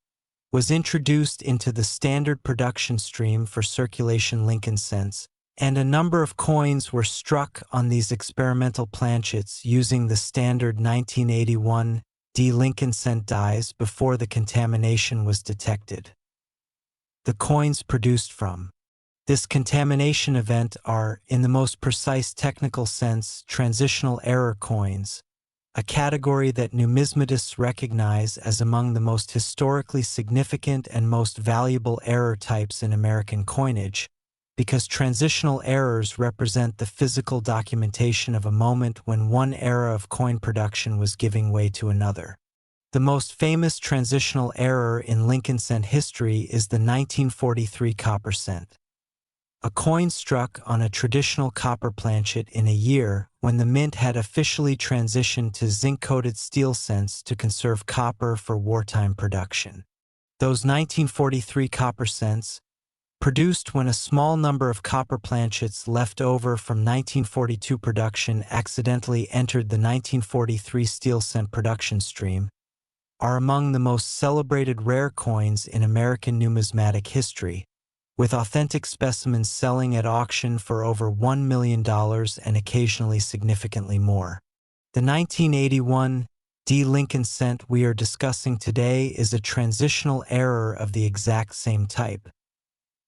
S1: was introduced into the standard production stream for circulation Lincoln cents, and a number of coins were struck on these experimental planchets using the standard 1981 D Lincoln cent dies before the contamination was detected. The coins produced from this contamination event are, in the most precise technical sense, transitional error coins, a category that numismatists recognize as among the most historically significant and most valuable error types in American coinage, because transitional errors represent the physical documentation of a moment when one era of coin production was giving way to another. The most famous transitional error in Lincoln cent history is the 1943 copper cent. A coin struck on a traditional copper planchet in a year when the mint had officially transitioned to zinc-coated steel cents to conserve copper for wartime production. Those 1943 copper cents, produced when a small number of copper planchets left over from 1942 production accidentally entered the 1943 steel cent production stream, are among the most celebrated rare coins in American numismatic history, with authentic specimens selling at auction for over $1 million and occasionally significantly more. The 1981 D Lincoln cent we are discussing today is a transitional error of the exact same type,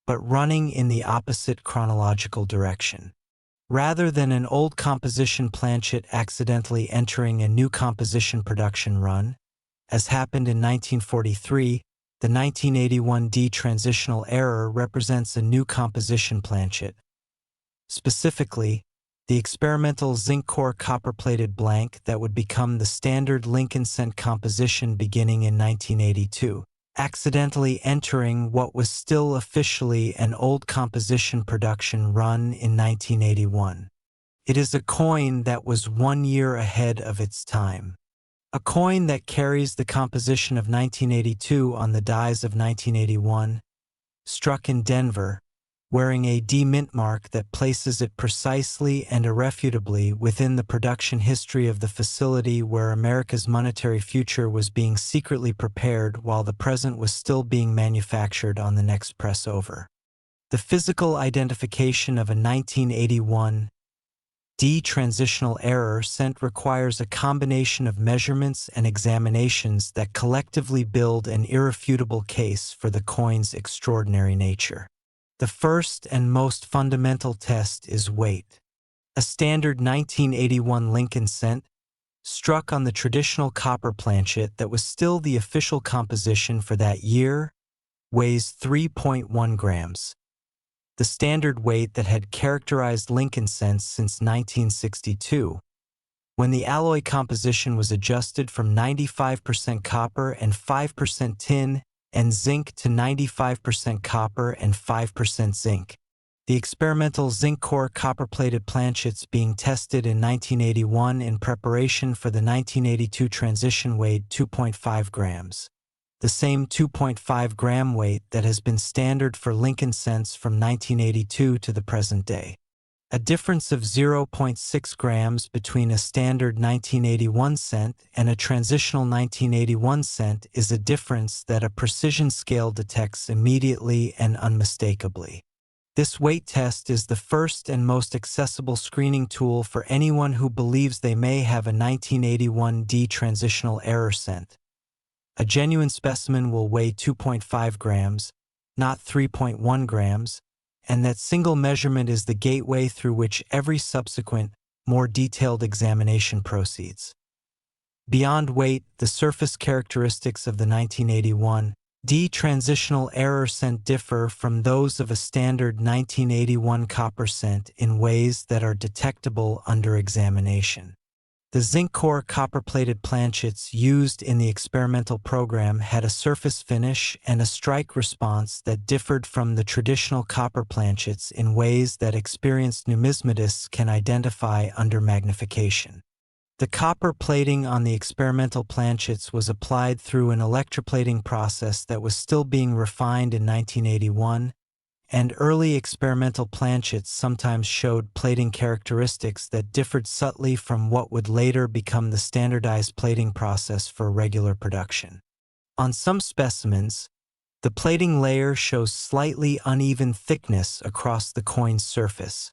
S1: but running in the opposite chronological direction. Rather than an old composition planchet accidentally entering a new composition production run, as happened in 1943, the 1981 D transitional error represents a new composition planchet. Specifically, the experimental zinc-core copper-plated blank that would become the standard Lincoln cent composition beginning in 1982, accidentally entering what was still officially an old composition production run in 1981. It is a coin that was 1 year ahead of its time. A coin that carries the composition of 1982 on the dies of 1981, struck in Denver, wearing a D mint mark that places it precisely and irrefutably within the production history of the facility where America's monetary future was being secretly prepared while the present was still being manufactured on the next press over. The physical identification of a 1981 D transitional error cent requires a combination of measurements and examinations that collectively build an irrefutable case for the coin's extraordinary nature. The first and most fundamental test is weight. A standard 1981 Lincoln cent, struck on the traditional copper planchet that was still the official composition for that year, weighs 3.1 grams. The standard weight that had characterized Lincoln cents since 1962, when the alloy composition was adjusted from 95% copper and 5% tin and zinc to 95% copper and 5% zinc. The experimental zinc-core copper-plated planchets being tested in 1981 in preparation for the 1982 transition weighed 2.5 grams. The same 2.5-gram weight that has been standard for Lincoln cents from 1982 to the present day. A difference of 0.6 grams between a standard 1981 cent and a transitional 1981 cent is a difference that a precision scale detects immediately and unmistakably. This weight test is the first and most accessible screening tool for anyone who believes they may have a 1981 D transitional error cent. A genuine specimen will weigh 2.5 grams, not 3.1 grams, and that single measurement is the gateway through which every subsequent, more detailed examination proceeds. Beyond weight, the surface characteristics of the 1981 D. Transitional error cent differ from those of a standard 1981 copper cent in ways that are detectable under examination. The zinc-core copper-plated planchets used in the experimental program had a surface finish and a strike response that differed from the traditional copper planchets in ways that experienced numismatists can identify under magnification. The copper plating on the experimental planchets was applied through an electroplating process that was still being refined in 1981, and early experimental planchets sometimes showed plating characteristics that differed subtly from what would later become the standardized plating process for regular production. On some specimens, the plating layer shows slightly uneven thickness across the coin's surface,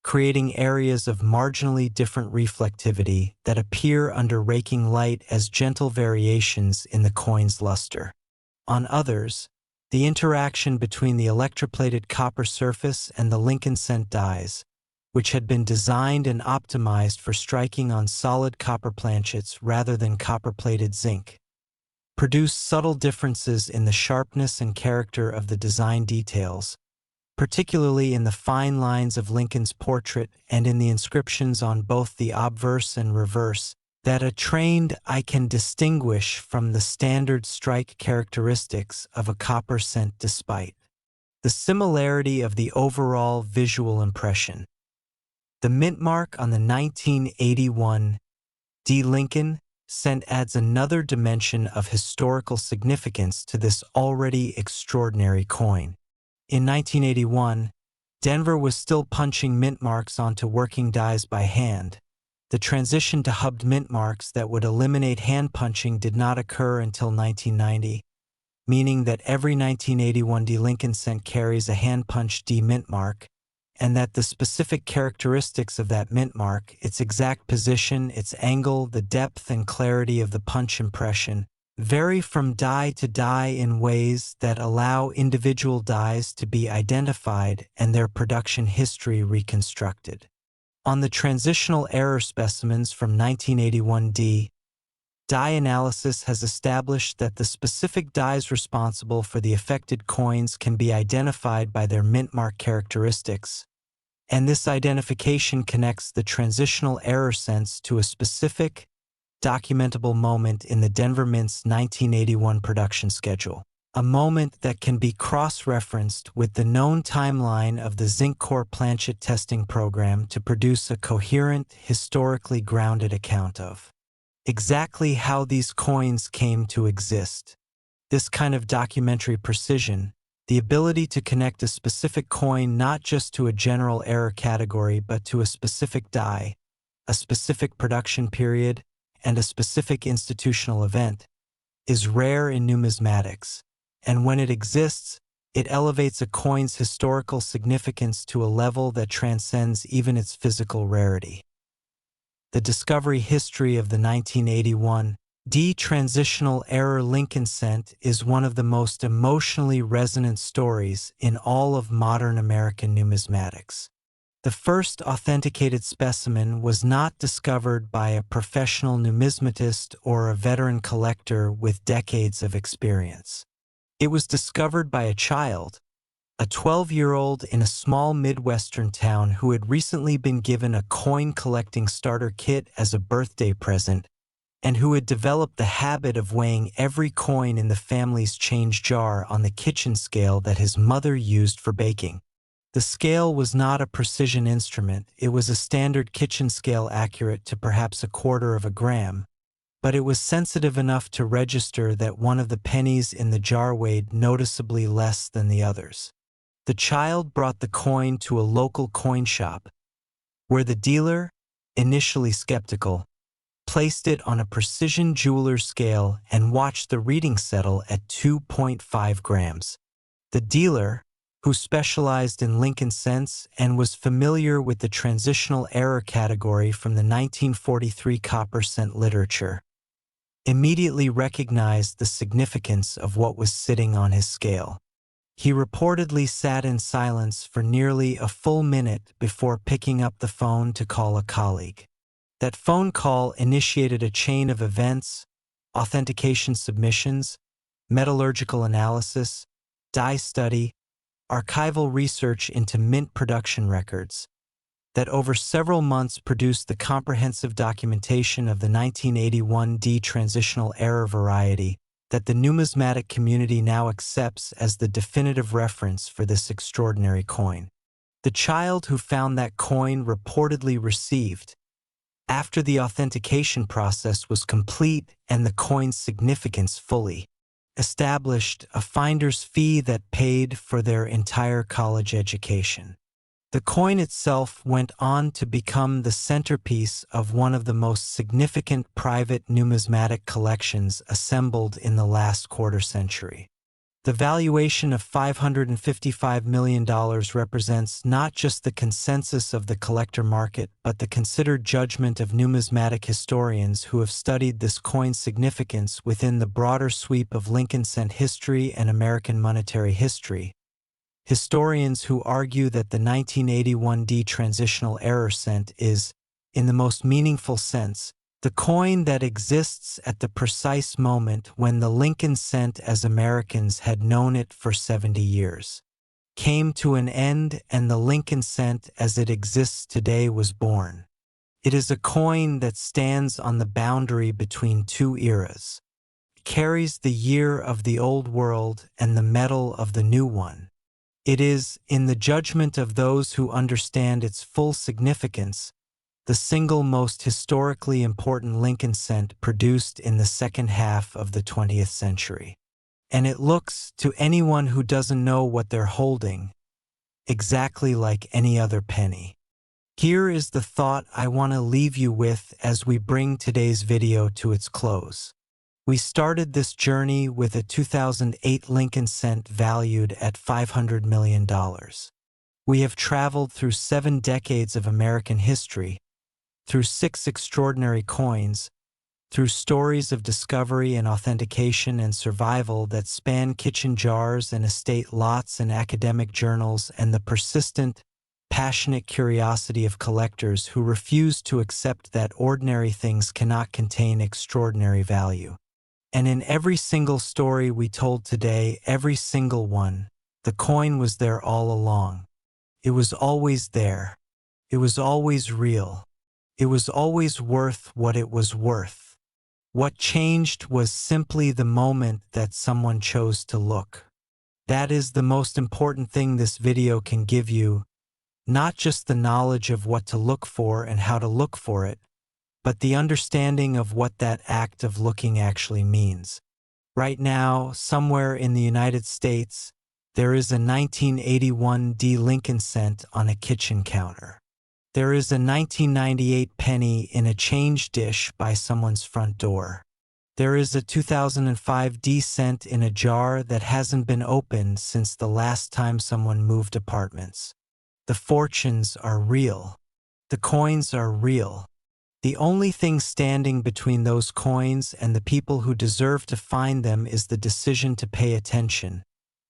S1: creating areas of marginally different reflectivity that appear under raking light as gentle variations in the coin's luster. On others, the interaction between the electroplated copper surface and the Lincoln cent dies, which had been designed and optimized for striking on solid copper planchets rather than copper-plated zinc, produced subtle differences in the sharpness and character of the design details, particularly in the fine lines of Lincoln's portrait and in the inscriptions on both the obverse and reverse, that a trained eye can distinguish from the standard strike characteristics of a copper cent despite the similarity of the overall visual impression. The mint mark on the 1981 D. Lincoln cent adds another dimension of historical significance to this already extraordinary coin. In 1981, Denver was still punching mint marks onto working dies by hand. The transition to hubbed mint marks that would eliminate hand punching did not occur until 1990, meaning that every 1981 D. Lincoln cent carries a hand-punched D mint mark, and that the specific characteristics of that mint mark, its exact position, its angle, the depth and clarity of the punch impression, vary from die to die in ways that allow individual dies to be identified and their production history reconstructed. On the transitional error specimens from 1981D, die analysis has established that the specific dies responsible for the affected coins can be identified by their mint mark characteristics, and this identification connects the transitional error cents to a specific, documentable moment in the Denver Mint's 1981 production schedule, a moment that can be cross-referenced with the known timeline of the zinc core planchet testing program to produce a coherent, historically grounded account of exactly how these coins came to exist. This kind of documentary precision, the ability to connect a specific coin not just to a general error category but to a specific die, a specific production period, and a specific institutional event, is rare in numismatics, and when it exists, it elevates a coin's historical significance to a level that transcends even its physical rarity. The discovery history of the 1981 D. Transitional Error Lincoln cent is one of the most emotionally resonant stories in all of modern American numismatics. The first authenticated specimen was not discovered by a professional numismatist or a veteran collector with decades of experience. It was discovered by a child, a 12-year-old in a small Midwestern town who had recently been given a coin-collecting starter kit as a birthday present and who had developed the habit of weighing every coin in the family's change jar on the kitchen scale that his mother used for baking. The scale was not a precision instrument, it was a standard kitchen scale accurate to perhaps 1/4 gram, but it was sensitive enough to register that one of the pennies in the jar weighed noticeably less than the others. The child brought the coin to a local coin shop, where the dealer, initially skeptical, placed it on a precision jeweler's scale and watched the reading settle at 2.5 grams. The dealer, who specialized in Lincoln cents and was familiar with the transitional error category from the 1943 copper cent literature, immediately recognized the significance of what was sitting on his scale. He reportedly sat in silence for nearly a full minute before picking up the phone to call a colleague. That phone call initiated a chain of events, authentication submissions, metallurgical analysis, dye study, archival research into mint production records, that over several months produced the comprehensive documentation of the 1981 D transitional error variety that the numismatic community now accepts as the definitive reference for this extraordinary coin. The child who found that coin reportedly received, after the authentication process was complete and the coin's significance fully established, a finder's fee that paid for their entire college education. The coin itself went on to become the centerpiece of one of the most significant private numismatic collections assembled in the last quarter century. The valuation of $555 million represents not just the consensus of the collector market, but the considered judgment of numismatic historians who have studied this coin's significance within the broader sweep of Lincoln cent history and American monetary history. Historians who argue that the 1981 D transitional error cent is, in the most meaningful sense, the coin that exists at the precise moment when the Lincoln cent as Americans had known it for 70 years came to an end and the Lincoln cent as it exists today was born. It is a coin that stands on the boundary between two eras. It carries the year of the old world and the metal of the new one. It is, in the judgment of those who understand its full significance, the single most historically important Lincoln cent produced in the second half of the 20th century. And it looks, to anyone who doesn't know what they're holding, exactly like any other penny. Here is the thought I want to leave you with as we bring today's video to its close. We started this journey with a 2008 Lincoln cent valued at $500 million. We have traveled through 7 decades of American history, through 6 extraordinary coins, through stories of discovery and authentication and survival that span kitchen jars and estate lots and academic journals, and the persistent, passionate curiosity of collectors who refuse to accept that ordinary things cannot contain extraordinary value. And in every single story we told today, every single one, the coin was there all along. It was always there. It was always real. It was always worth what it was worth. What changed was simply the moment that someone chose to look. That is the most important thing this video can give you, not just the knowledge of what to look for and how to look for it, but the understanding of what that act of looking actually means. Right now, somewhere in the United States, there is a 1981 D Lincoln cent on a kitchen counter. There is a 1998 penny in a change dish by someone's front door. There is a 2005 D cent in a jar that hasn't been opened since the last time someone moved apartments. The fortunes are real. The coins are real. The only thing standing between those coins and the people who deserve to find them is the decision to pay attention,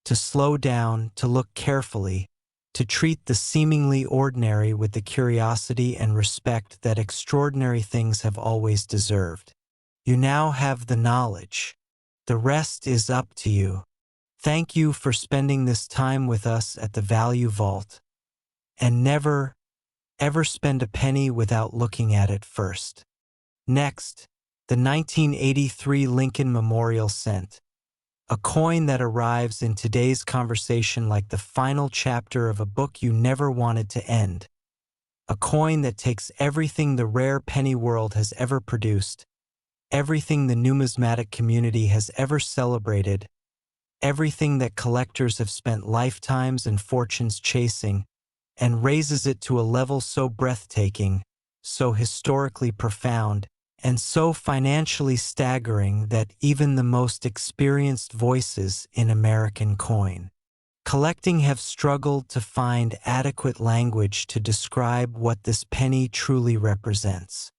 S1: to slow down, to look carefully, to treat the seemingly ordinary with the curiosity and respect that extraordinary things have always deserved. You now have the knowledge. The rest is up to you. Thank you for spending this time with us at the Value Vault. And never, ever spend a penny without looking at it first. Next, the 1983 Lincoln Memorial Cent, a coin that arrives in today's conversation like the final chapter of a book you never wanted to end. A coin that takes everything the rare penny world has ever produced, everything the numismatic community has ever celebrated, everything that collectors have spent lifetimes and fortunes chasing, and raises it to a level so breathtaking, so historically profound, and so financially staggering that even the most experienced voices in American coin collecting have struggled to find adequate language to describe what this penny truly represents.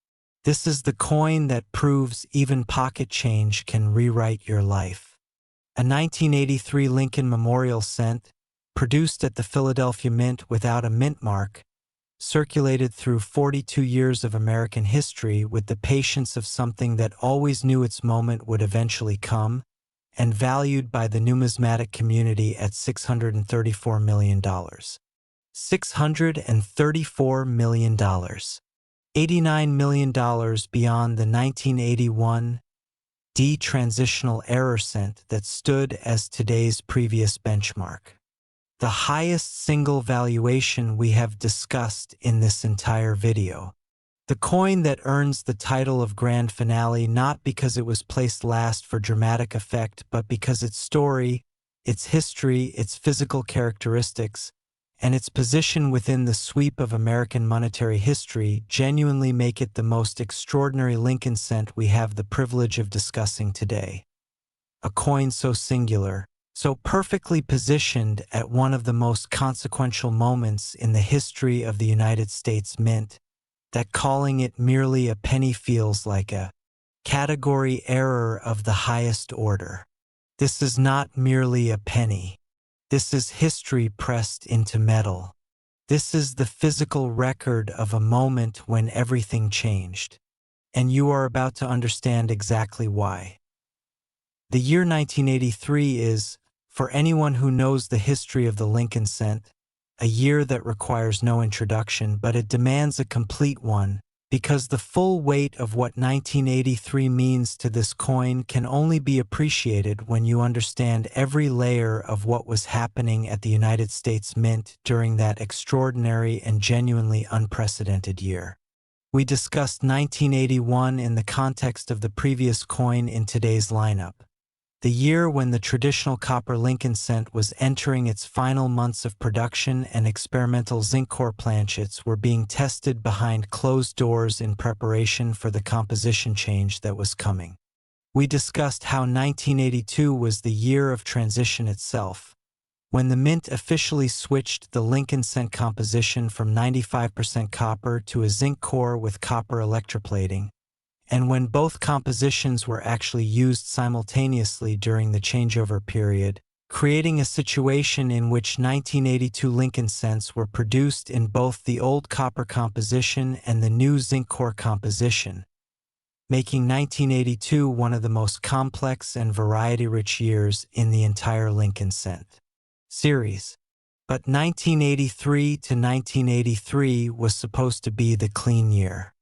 S1: This is the coin that proves even pocket change can rewrite your life. A 1983 Lincoln Memorial Cent, produced at the Philadelphia Mint without a mint mark, circulated through 42 years of American history with the patience of something that always knew its moment would eventually come, and valued by the numismatic community at $634 million. $634 million. $89 million beyond the 1981 transitional error cent that stood as today's previous benchmark. The highest single valuation we have discussed in this entire video. The coin that earns the title of Grand Finale not because it was placed last for dramatic effect, but because its story, its history, its physical characteristics, and its position within the sweep of American monetary history genuinely make it the most extraordinary Lincoln cent we have the privilege of discussing today. A coin so singular, so perfectly positioned at one of the most consequential moments in the history of the United States Mint, that calling it merely a penny feels like a category error of the highest order. This is not merely a penny. This is history pressed into metal. This is the physical record of a moment when everything changed. And you are about to understand exactly why. The year 1983 is, for anyone who knows the history of the Lincoln cent, a year that requires no introduction, but it demands a complete one, because the full weight of what 1983 means to this coin can only be appreciated when you understand every layer of what was happening at the United States Mint during that extraordinary and genuinely unprecedented year. We discussed 1981 in the context of the previous coin in today's lineup. The year when the traditional copper Lincoln cent was entering its final months of production and experimental zinc core planchets were being tested behind closed doors in preparation for the composition change that was coming. We discussed how 1982 was the year of transition itself, when the Mint officially switched the Lincoln cent composition from 95% copper to a zinc core with copper electroplating, and when both compositions were actually used simultaneously during the changeover period, creating a situation in which 1982 Lincoln cents were produced in both the old copper composition and the new zinc core composition, making 1982 one of the most complex and variety-rich years in the entire Lincoln cent series. But 1983 to 1983 was supposed to be the clean year,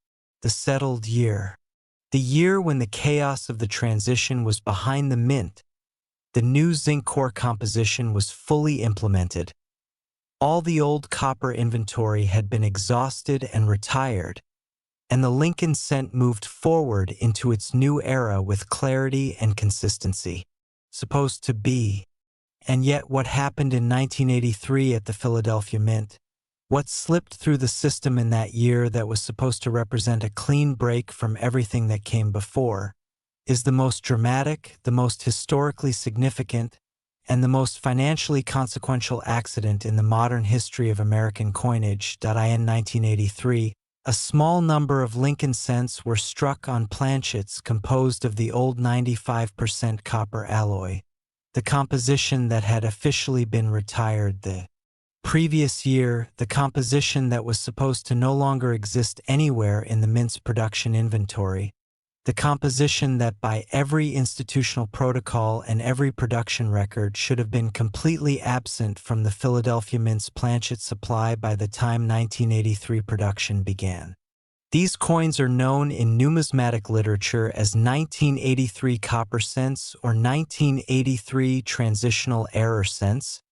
S1: the settled year. The year when the chaos of the transition was behind the Mint, the new zinc core composition was fully implemented. All the old copper inventory had been exhausted and retired, and the Lincoln cent moved forward into its new era with clarity and consistency. Supposed to be. And yet what happened in 1983 at the Philadelphia Mint? What slipped through the system in that year that was supposed to represent a clean break from everything that came before, is the most dramatic, the most historically significant, and the most financially consequential accident in the modern history of American coinage. In 1983, a small number of Lincoln cents were struck on planchets composed of the old 95% copper alloy, the composition that had officially been retired the previous year, the composition that was supposed to no longer exist anywhere in the Mint's production inventory, the composition that by every institutional protocol and every production record should have been completely absent from the Philadelphia Mint's planchet supply by the time 1983 production began. These coins are known in numismatic literature as 1983 copper cents or 1983 transitional error cents,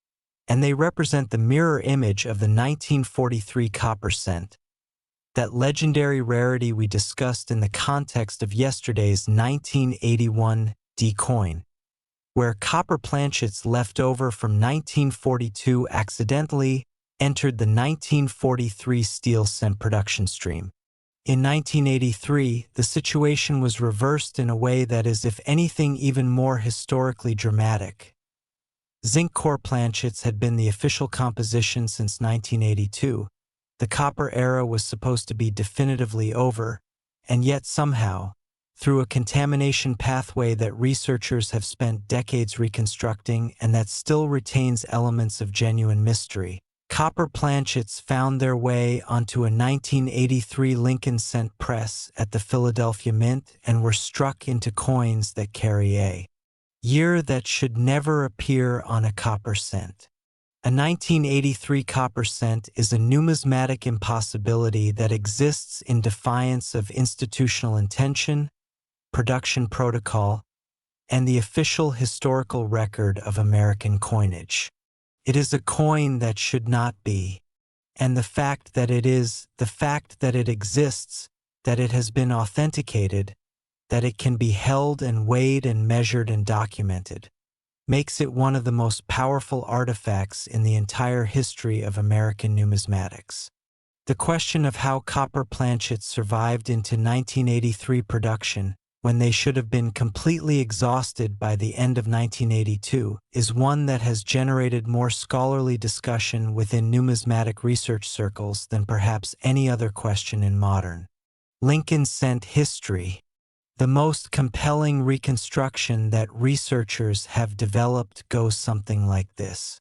S1: and they represent the mirror image of the 1943 copper cent, that legendary rarity we discussed in the context of yesterday's 1981 D coin, where copper planchets left over from 1942 accidentally entered the 1943 steel cent production stream. In 1983, the situation was reversed in a way that is, if anything, even more historically dramatic. Zinc core planchets had been the official composition since 1982. The copper era was supposed to be definitively over, and yet somehow, through a contamination pathway that researchers have spent decades reconstructing and that still retains elements of genuine mystery, copper planchets found their way onto a 1983 Lincoln cent press at the Philadelphia Mint and were struck into coins that carry a Year that should never appear on a copper cent. A 1983 copper cent is a numismatic impossibility that exists in defiance of institutional intention, production protocol, and the official historical record of American coinage. It is a coin that should not be, and the fact that it is, the fact that it exists, that it has been authenticated, that it can be held and weighed and measured and documented, makes it one of the most powerful artifacts in the entire history of American numismatics. The question of how copper planchets survived into 1983 production, when they should have been completely exhausted by the end of 1982, is one that has generated more scholarly discussion within numismatic research circles than perhaps any other question in modern Lincoln cent history. The most compelling reconstruction that researchers have developed goes something like this.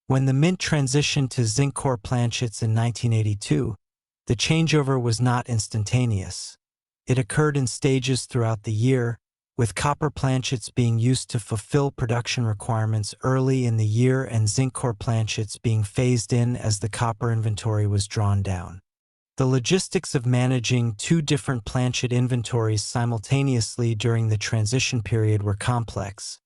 S1: When the mint transitioned to zinc core planchets in 1982, the changeover was not instantaneous. It occurred in stages throughout the year, with copper planchets being used to fulfill production requirements early in the year and zinc core planchets being phased in as the copper inventory was drawn down. The logistics of managing two different planchet inventories simultaneously during the transition period were complex,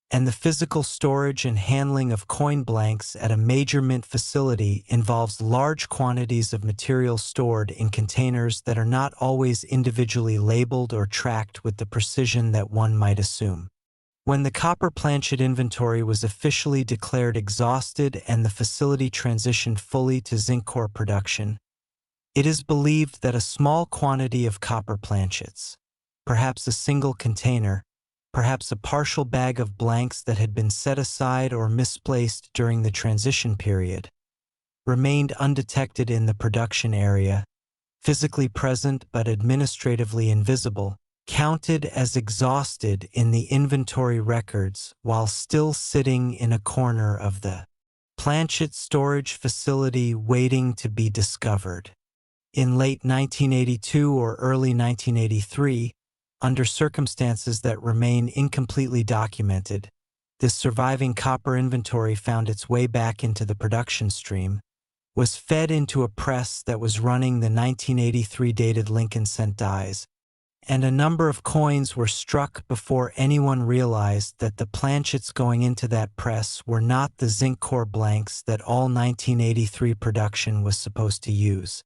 S1: and the physical storage and handling of coin blanks at a major mint facility involves large quantities of material stored in containers that are not always individually labeled or tracked with the precision that one might assume. When the copper planchet inventory was officially declared exhausted and the facility transitioned fully to zinc core production, it is believed that a small quantity of copper planchets, perhaps a single container, perhaps a partial bag of blanks that had been set aside or misplaced during the transition period, remained undetected in the production area, physically present but administratively invisible, counted as exhausted in the inventory records while still sitting in a corner of the planchet storage facility waiting to be discovered. In late 1982 or early 1983, under circumstances that remain incompletely documented, this surviving copper inventory found its way back into the production stream, was fed into a press that was running the 1983 dated Lincoln cent dies, and a number of coins were struck before anyone realized that the planchets going into that press were not the zinc core blanks that all 1983 production was supposed to use.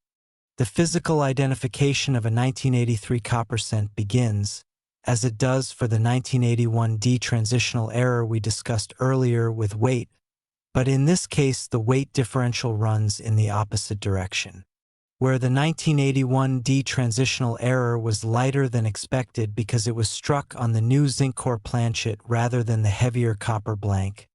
S1: The physical identification of a 1983 copper cent begins, as it does for the 1981 detransitional error we discussed earlier, with weight, but in this case the weight differential runs in the opposite direction. Where the 1981 detransitional error was lighter than expected because it was struck on the new zinc core planchet rather than the heavier copper blank,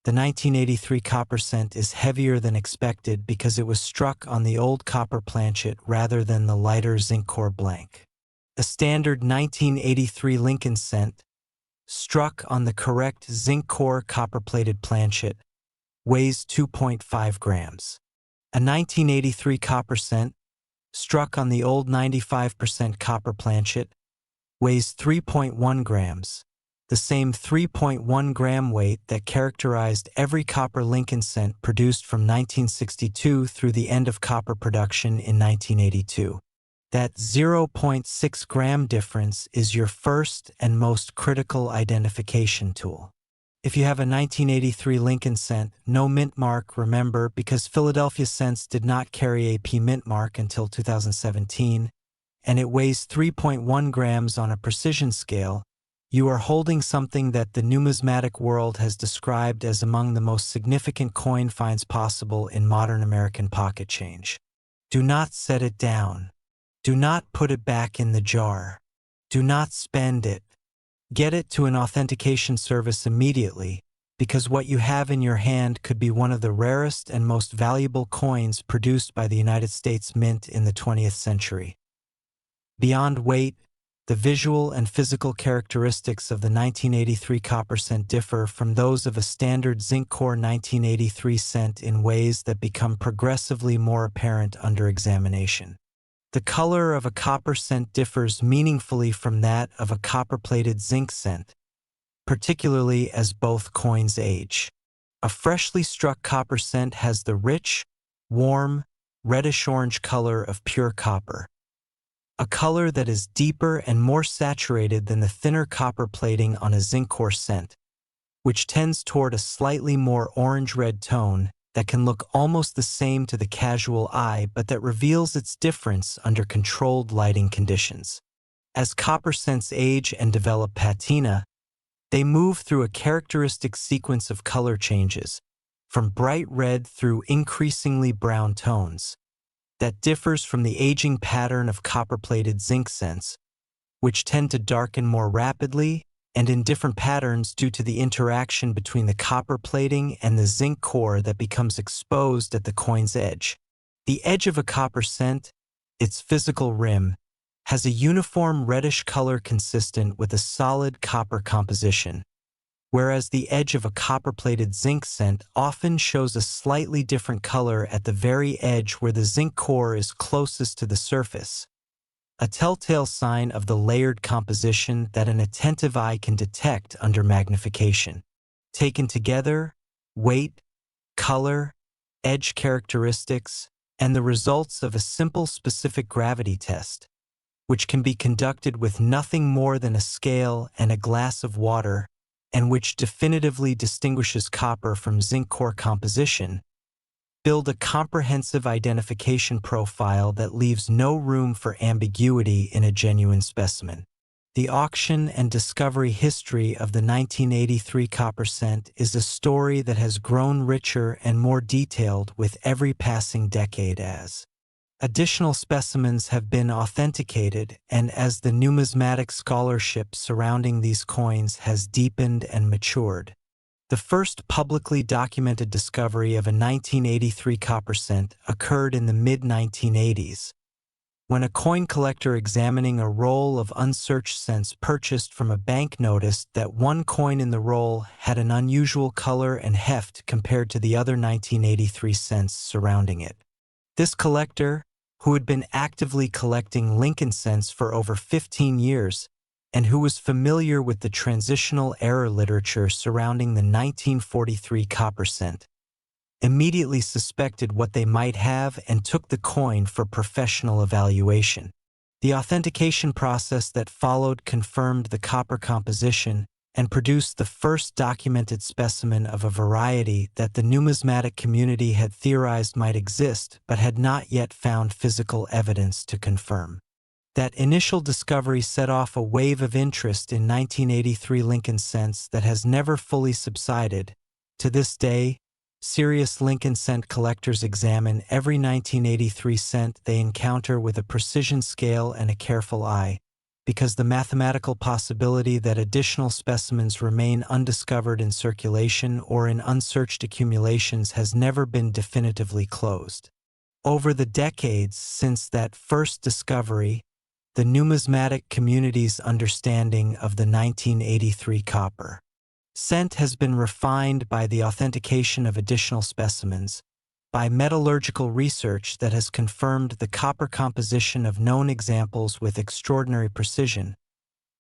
S1: the 1983 copper cent is heavier than expected because it was struck on the old copper planchet rather than the lighter zinc core blank. A standard 1983 Lincoln cent, struck on the correct zinc core copper-plated planchet, weighs 2.5 grams. A 1983 copper cent, struck on the old 95% copper planchet, weighs 3.1 grams. The same 3.1 gram weight that characterized every copper Lincoln cent produced from 1962 through the end of copper production in 1982. That 0.6 gram difference is your first and most critical identification tool. If you have a 1983 Lincoln cent, no mint mark, remember, because Philadelphia cents did not carry a P mint mark until 2017, and it weighs 3.1 grams on a precision scale, you are holding something that the numismatic world has described as among the most significant coin finds possible in modern American pocket change. Do not set it down. Do not put it back in the jar. Do not spend it. Get it to an authentication service immediately, because what you have in your hand could be one of the rarest and most valuable coins produced by the United States Mint in the 20th century. Beyond weight, the visual and physical characteristics of the 1983 copper cent differ from those of a standard zinc core 1983 cent in ways that become progressively more apparent under examination. The color of a copper cent differs meaningfully from that of a copper-plated zinc cent, particularly as both coins age. A freshly struck copper cent has the rich, warm, reddish-orange color of pure copper, a color that is deeper and more saturated than the thinner copper plating on a zinc core cent, which tends toward a slightly more orange-red tone that can look almost the same to the casual eye but that reveals its difference under controlled lighting conditions. As copper cents age and develop patina, they move through a characteristic sequence of color changes, from bright red through increasingly brown tones, that differs from the aging pattern of copper-plated zinc cents, which tend to darken more rapidly and in different patterns due to the interaction between the copper plating and the zinc core that becomes exposed at the coin's edge. The edge of a copper cent, its physical rim, has a uniform reddish color consistent with a solid copper composition, whereas the edge of a copper-plated zinc cent often shows a slightly different color at the very edge where the zinc core is closest to the surface, a telltale sign of the layered composition that an attentive eye can detect under magnification. Taken together, weight, color, edge characteristics, and the results of a simple specific gravity test, which can be conducted with nothing more than a scale and a glass of water, and which definitively distinguishes copper from zinc core composition, build a comprehensive identification profile that leaves no room for ambiguity in a genuine specimen. The auction and discovery history of the 1983 copper cent is a story that has grown richer and more detailed with every passing decade as additional specimens have been authenticated and as the numismatic scholarship surrounding these coins has deepened and matured. The first publicly documented discovery of a 1983 copper cent occurred in the mid-1980s, when a coin collector examining a roll of unsearched cents purchased from a bank noticed that one coin in the roll had an unusual color and heft compared to the other 1983 cents surrounding it. This collector, who had been actively collecting Lincoln cents for over 15 years, and who was familiar with the transitional era literature surrounding the 1943 copper cent, immediately suspected what they might have and took the coin for professional evaluation. The authentication process that followed confirmed the copper composition and produced the first documented specimen of a variety that the numismatic community had theorized might exist but had not yet found physical evidence to confirm. That initial discovery set off a wave of interest in 1983 Lincoln cents that has never fully subsided. To this day, serious Lincoln cent collectors examine every 1983 cent they encounter with a precision scale and a careful eye, because the mathematical possibility that additional specimens remain undiscovered in circulation or in unsearched accumulations has never been definitively closed. Over the decades since that first discovery, the numismatic community's understanding of the 1983 copper cent has been refined by the authentication of additional specimens, by metallurgical research that has confirmed the copper composition of known examples with extraordinary precision,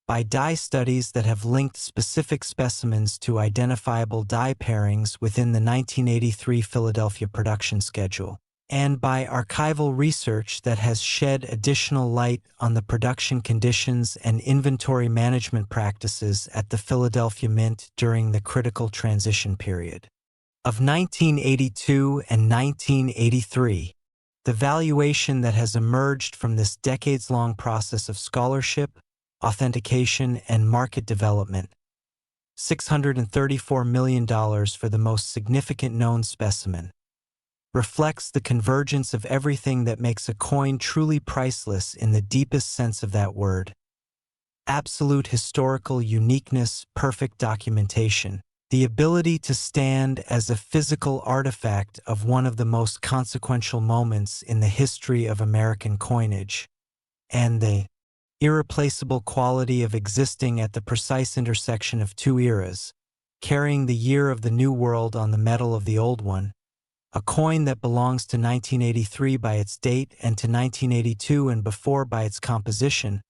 S1: by dye studies that have linked specific specimens to identifiable dye pairings within the 1983 Philadelphia production schedule, and by archival research that has shed additional light on the production conditions and inventory management practices at the Philadelphia Mint during the critical transition period of 1982 and 1983. The valuation that has emerged from this decades-long process of scholarship, authentication, and market development, $634 million for the most significant known specimen, reflects the convergence of everything that makes a coin truly priceless in the deepest sense of that word. Absolute historical uniqueness, perfect documentation, the ability to stand as a physical artifact of one of the most consequential moments in the history of American coinage, and the irreplaceable quality of existing at the precise intersection of two eras, carrying the year of the new world on the metal of the old one, a coin that belongs to 1983 by its date and to 1982 and before by its composition,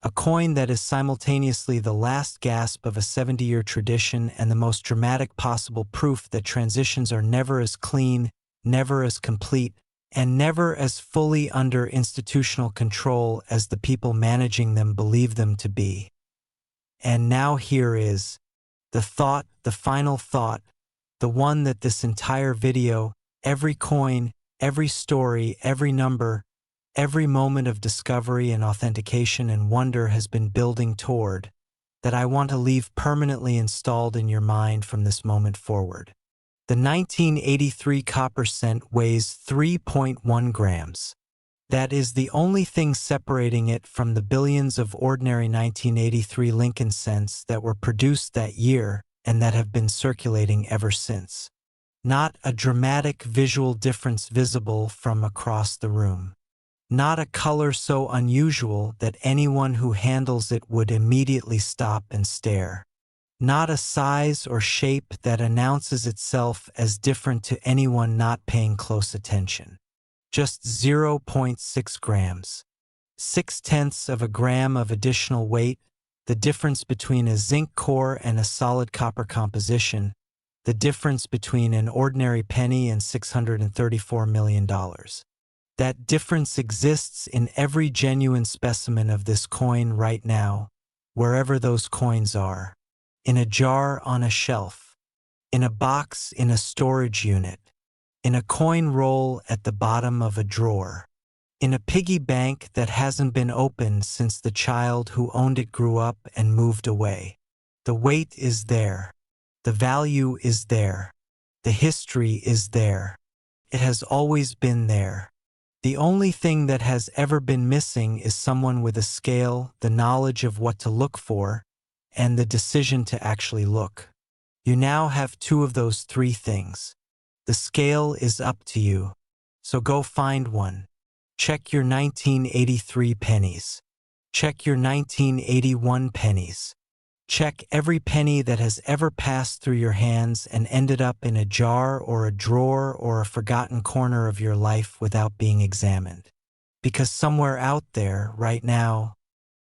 S1: A coin that is simultaneously the last gasp of a 70-year tradition and the most dramatic possible proof that transitions are never as clean, never as complete, and never as fully under institutional control as the people managing them believe them to be. And now here is the thought, the final thought, the one that this entire video, every coin, every story, every number, every moment of discovery and authentication and wonder has been building toward, that I want to leave permanently installed in your mind from this moment forward. The 1983 copper cent weighs 3.1 grams. That is the only thing separating it from the billions of ordinary 1983 Lincoln cents that were produced that year and that have been circulating ever since. Not a dramatic visual difference visible from across the room. Not a color so unusual that anyone who handles it would immediately stop and stare. Not a size or shape that announces itself as different to anyone not paying close attention. Just 0.6 grams. 0.6 of a gram of additional weight, the difference between a zinc core and a solid copper composition, the difference between an ordinary penny and $634 million. That difference exists in every genuine specimen of this coin right now, wherever those coins are. In a jar on a shelf, in a box in a storage unit, in a coin roll at the bottom of a drawer, in a piggy bank that hasn't been opened since the child who owned it grew up and moved away. The weight is there. The value is there. The history is there. It has always been there. The only thing that has ever been missing is someone with a scale, the knowledge of what to look for, and the decision to actually look. You now have two of those three things. The scale is up to you. So go find one. Check your 1983 pennies. Check your 1981 pennies. Check every penny that has ever passed through your hands and ended up in a jar or a drawer or a forgotten corner of your life without being examined. Because somewhere out there, right now,